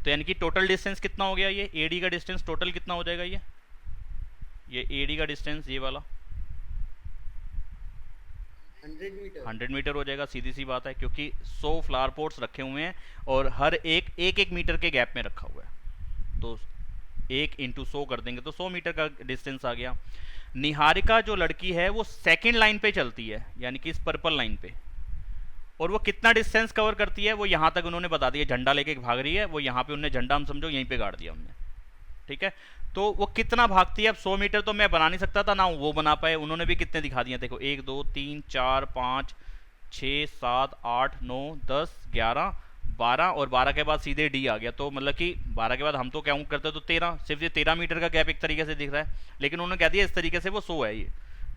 तो यानी कि टोटल डिस्टेंस कितना हो गया? ये AD का डिस्टेंस टोटल कितना हो जाएगा? ये AD का डिस्टेंस ये वाला 100 मीटर हो जाएगा, सीधी सी बात है, क्योंकि 100 फ्लावर पॉट्स रखे हुए हैं और हर एक मीटर के गैप में रखा हुआ है, तो 1 × 100 कर देंगे तो 100 मीटर का डिस्टेंस आ गया। निहारिका जो लड़की है वो सेकेंड लाइन पे चलती है, यानी कि इस पर्पल लाइन पे, और वो कितना डिस्टेंस कवर करती है वो यहाँ तक उन्होंने बता दिया, झंडा लेके भाग रही है वो, यहाँ पे उन्होंने झंडा हम समझो यहीं पे गाड़ दिया हमने, ठीक है। तो वो कितना भागती है, अब 100 मीटर तो मैं बना नहीं सकता था ना वो बना पाए, उन्होंने भी कितने दिखा दिए देखो, 1 2 3 4 5 6 7 8 9 10 11 12 और 12 के बाद सीधे डी आ गया, तो मतलब कि 12 के बाद हम तो काउंट करते तो 13, सिर्फ ये 13 मीटर का गैप एक तरीके से दिख रहा है, लेकिन उन्होंने कह दिया इस तरीके से वो 100 है ये,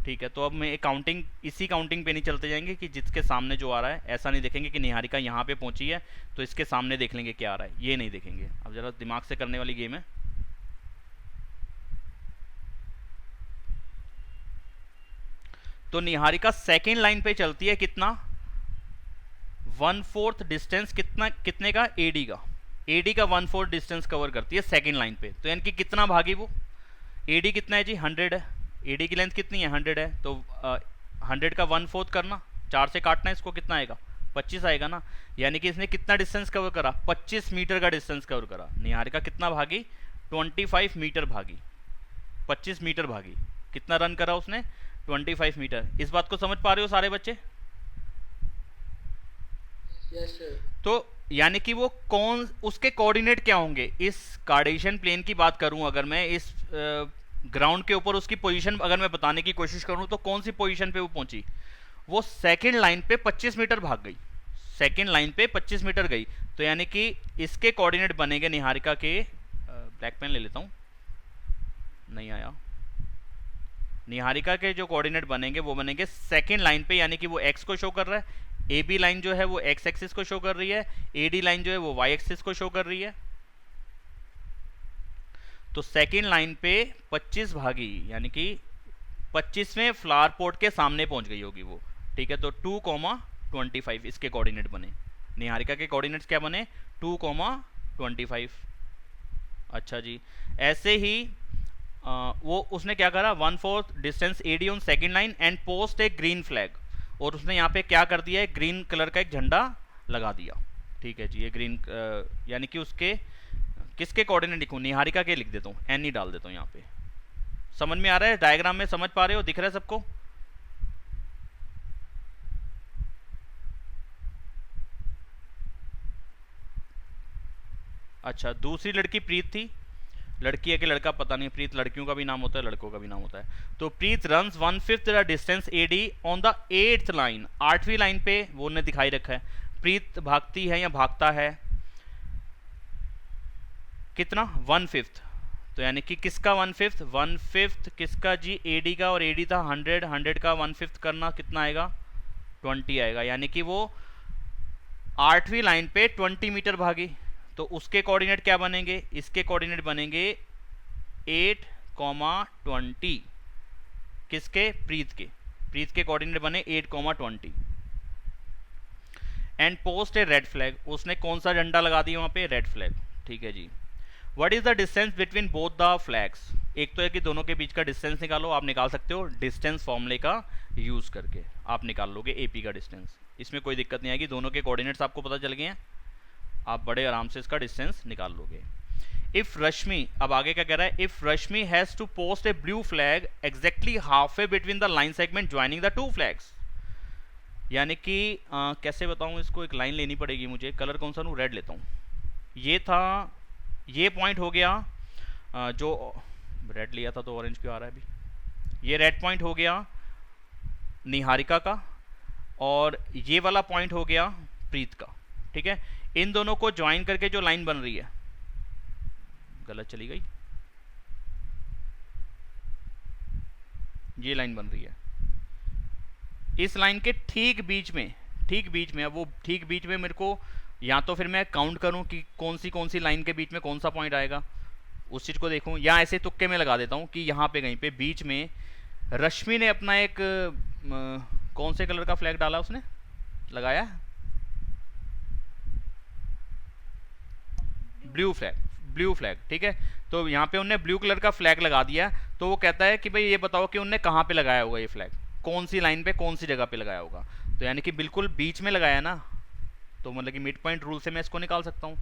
ठीक है। तो अब मैं काउंटिंग इसी काउंटिंग पे नहीं चलते जाएंगे कि जिसके सामने जो आ रहा है, ऐसा नहीं देखेंगे कि निहारिका यहाँ पे पहुंची है तो इसके सामने देख लेंगे क्या आ रहा है, ये नहीं देखेंगे। अब जरा दिमाग से करने वाली गेम है। तो निहारिका सेकेंड लाइन पे चलती है, कितना 1/4 डिस्टेंस, कितने का, एडी का, एडी का 1/4 डिस्टेंस कवर करती है सेकेंड लाइन पे। तो यानी कि कितना भागी वो, एडी कितना है जी 100 है, एडी की लेंथ कितनी है 100 है, तो 100 का 1/4 करना, 4 से काटना, इसको कितना आएगा 25 आएगा ना, यानी कि इसने कितना डिस्टेंस कवर करा, 25 मीटर का डिस्टेंस कवर करा। निहारिका कितना भागी, 25 मीटर भागी, 25 मीटर भागी, कितना रन करा उसने 25 मीटर। इस बात को समझ पा रहे हो सारे बच्चे? Yes sir. तो यानी कि वो कौन, उसके कोऑर्डिनेट क्या होंगे, इस कार्टेशियन प्लेन की बात करूं अगर मैं, इस ग्राउंड के ऊपर उसकी पोजीशन अगर मैं बताने की कोशिश करूं तो कौन सी पोजीशन पे वो पहुंची, वो सेकंड लाइन पे 25 मीटर भाग गई, सेकंड लाइन पे 25 मीटर गई। तो यानी कि इसके कोऑर्डिनेट बनेंगे निहारिका के, ब्लैक पेन ले लेता हूं, नहीं आया, निहारिका के जो कोऑर्डिनेट बनेंगे वो बनेंगे सेकंड लाइन पे, यानी कि वो एक्स को शो कर रहा है, ए बी लाइन जो है वो एक्स एक्सिस को शो कर रही है, ए डी लाइन जो है वो वाई एक्सिस को शो कर रही है। तो सेकंड लाइन पे 25 भागी, यानी कि 25वें फ्लावर पोर्ट के सामने पहुंच गई होगी वो, ठीक है। तो 2,25 इसके कोऑर्डिनेट बने, निहारिका के कोऑर्डिनेट्स क्या बने 2,25। अच्छा जी, ऐसे ही वो उसने क्या करा, 1/4 distance AD on second line and post a green flag, और उसने यहाँ पे क्या कर दिया है, ग्रीन कलर का एक झंडा लगा दिया, ठीक है जी। ये ग्रीन यानी कि उसके किसके कोऑर्डिनेट लिखूं, निहारिका के लिख देता हूँ, एन ही डाल देता हूँ यहाँ पे। समझ में आ रहा है, डायग्राम में समझ पा रहे हो, दिख रहा है सबको? अच्छा, दूसरी लड़की प्रीत थी, लड़की है कि लड़का पता नहीं, प्रीत लड़कियों का भी नाम होता है लड़कों का भी नाम होता है। तो Preet runs 1/5 the distance AD on the 8th line, 8वीं लाइन पे वो ने दिखाई रखा है। प्रीत भागती है या भागता है कितना 1/5, तो यानी कि किसका 1/5, 1/5 किसका जी, एडी का, और एडी था 100, 100 का 1/5 करना कितना आएगा 20 आएगा, यानी कि वो 8वीं लाइन पे 20 मीटर भागी। तो उसके कोऑर्डिनेट क्या बनेंगे, इसके कोऑर्डिनेट बनेंगे 8,20, किसके, प्रीत के, प्रीत के कोऑर्डिनेट बने 8,20 and post A red flag, उसने कौन सा झंडा लगा दिया वहां पे, रेड फ्लैग, ठीक है जी। What is the distance between both the flags, एक तो है कि दोनों के बीच का डिस्टेंस निकालो, आप निकाल सकते हो डिस्टेंस फॉर्मूले का यूज करके, आप निकाल लोगे एपी का डिस्टेंस, इसमें कोई दिक्कत नहीं आएगी, दोनों के कोऑर्डिनेट्स आपको पता चल गए हैं, आप बड़े आराम से इसका डिस्टेंस निकाल लोगे। इफ रश्मि, अब आगे क्या कह रहा है, if Rashmi has to post a blue flag exactly half way between the line segment joining the two flags, यानी कि कैसे बताऊं इसको, एक लाइन लेनी पड़ेगी मुझे, कलर कौन सा लूं, रेड लेता हूं, ये था, ये पॉइंट हो गया, जो रेड लिया था तो ऑरेंज क्यों आ रहा है अभी, ये रेड पॉइंट हो गया निहारिका का, और ये वाला पॉइंट हो गया प्रीत का, ठीक है। इन दोनों को ज्वाइन करके जो लाइन बन रही है, गलत चली गई, ये लाइन बन रही है, इस लाइन के ठीक बीच में, अब वो ठीक बीच में मेरे को, या तो फिर मैं काउंट करूं कि कौन सी लाइन के बीच में कौन सा पॉइंट आएगा, उस चीज को देखूं, या ऐसे तुक्के में लगा देता हूं कि यहाँ पे कहीं पे बीच में रश्मि ने अपना एक कौन से कलर का फ्लैग डाला, उसने लगाया ब्लू फ्लैग, ठीक है। तो यहाँ पे उनने ब्लू कलर का फ्लैग लगा दिया, तो वो कहता है कि भाई ये बताओ कि उनने कहाँ पे लगाया होगा ये फ्लैग, कौन सी लाइन पे कौन सी जगह पे लगाया होगा, तो यानी कि बिल्कुल बीच में लगाया ना, तो मतलब कि मिड पॉइंट रूल से मैं इसको निकाल सकता हूँ।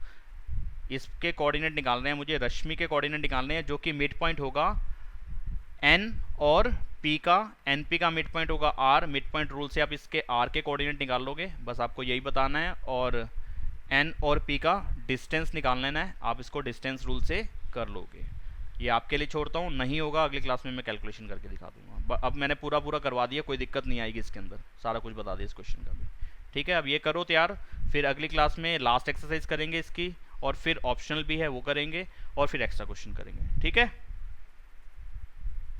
इसके कोऑर्डिनेट निकालने हैं मुझे, रश्मि के कोऑर्डिनेट निकालने हैं, जो कि मिड पॉइंट होगा एन और पी का एन पी का मिड पॉइंट होगा आर, मिड पॉइंट रूल से आप इसके आर के कोऑर्डिनेट निकाल लोगे, बस आपको यही बताना है। और एन और पी का डिस्टेंस निकाल लेना है, आप इसको डिस्टेंस रूल से कर लोगे। ये आपके लिए छोड़ता हूँ, नहीं होगा अगली क्लास में मैं कैलकुलेशन करके दिखा दूंगा। अब मैंने पूरा करवा दिया, कोई दिक्कत नहीं आएगी इसके अंदर, सारा कुछ बता दिया इस क्वेश्चन का भी। ठीक है, अब ये करो तैयार, फिर अगली क्लास में लास्ट एक्सरसाइज करेंगे इसकी, और फिर ऑप्शनल भी है वो करेंगे, और फिर एक्स्ट्रा क्वेश्चन करेंगे। ठीक है।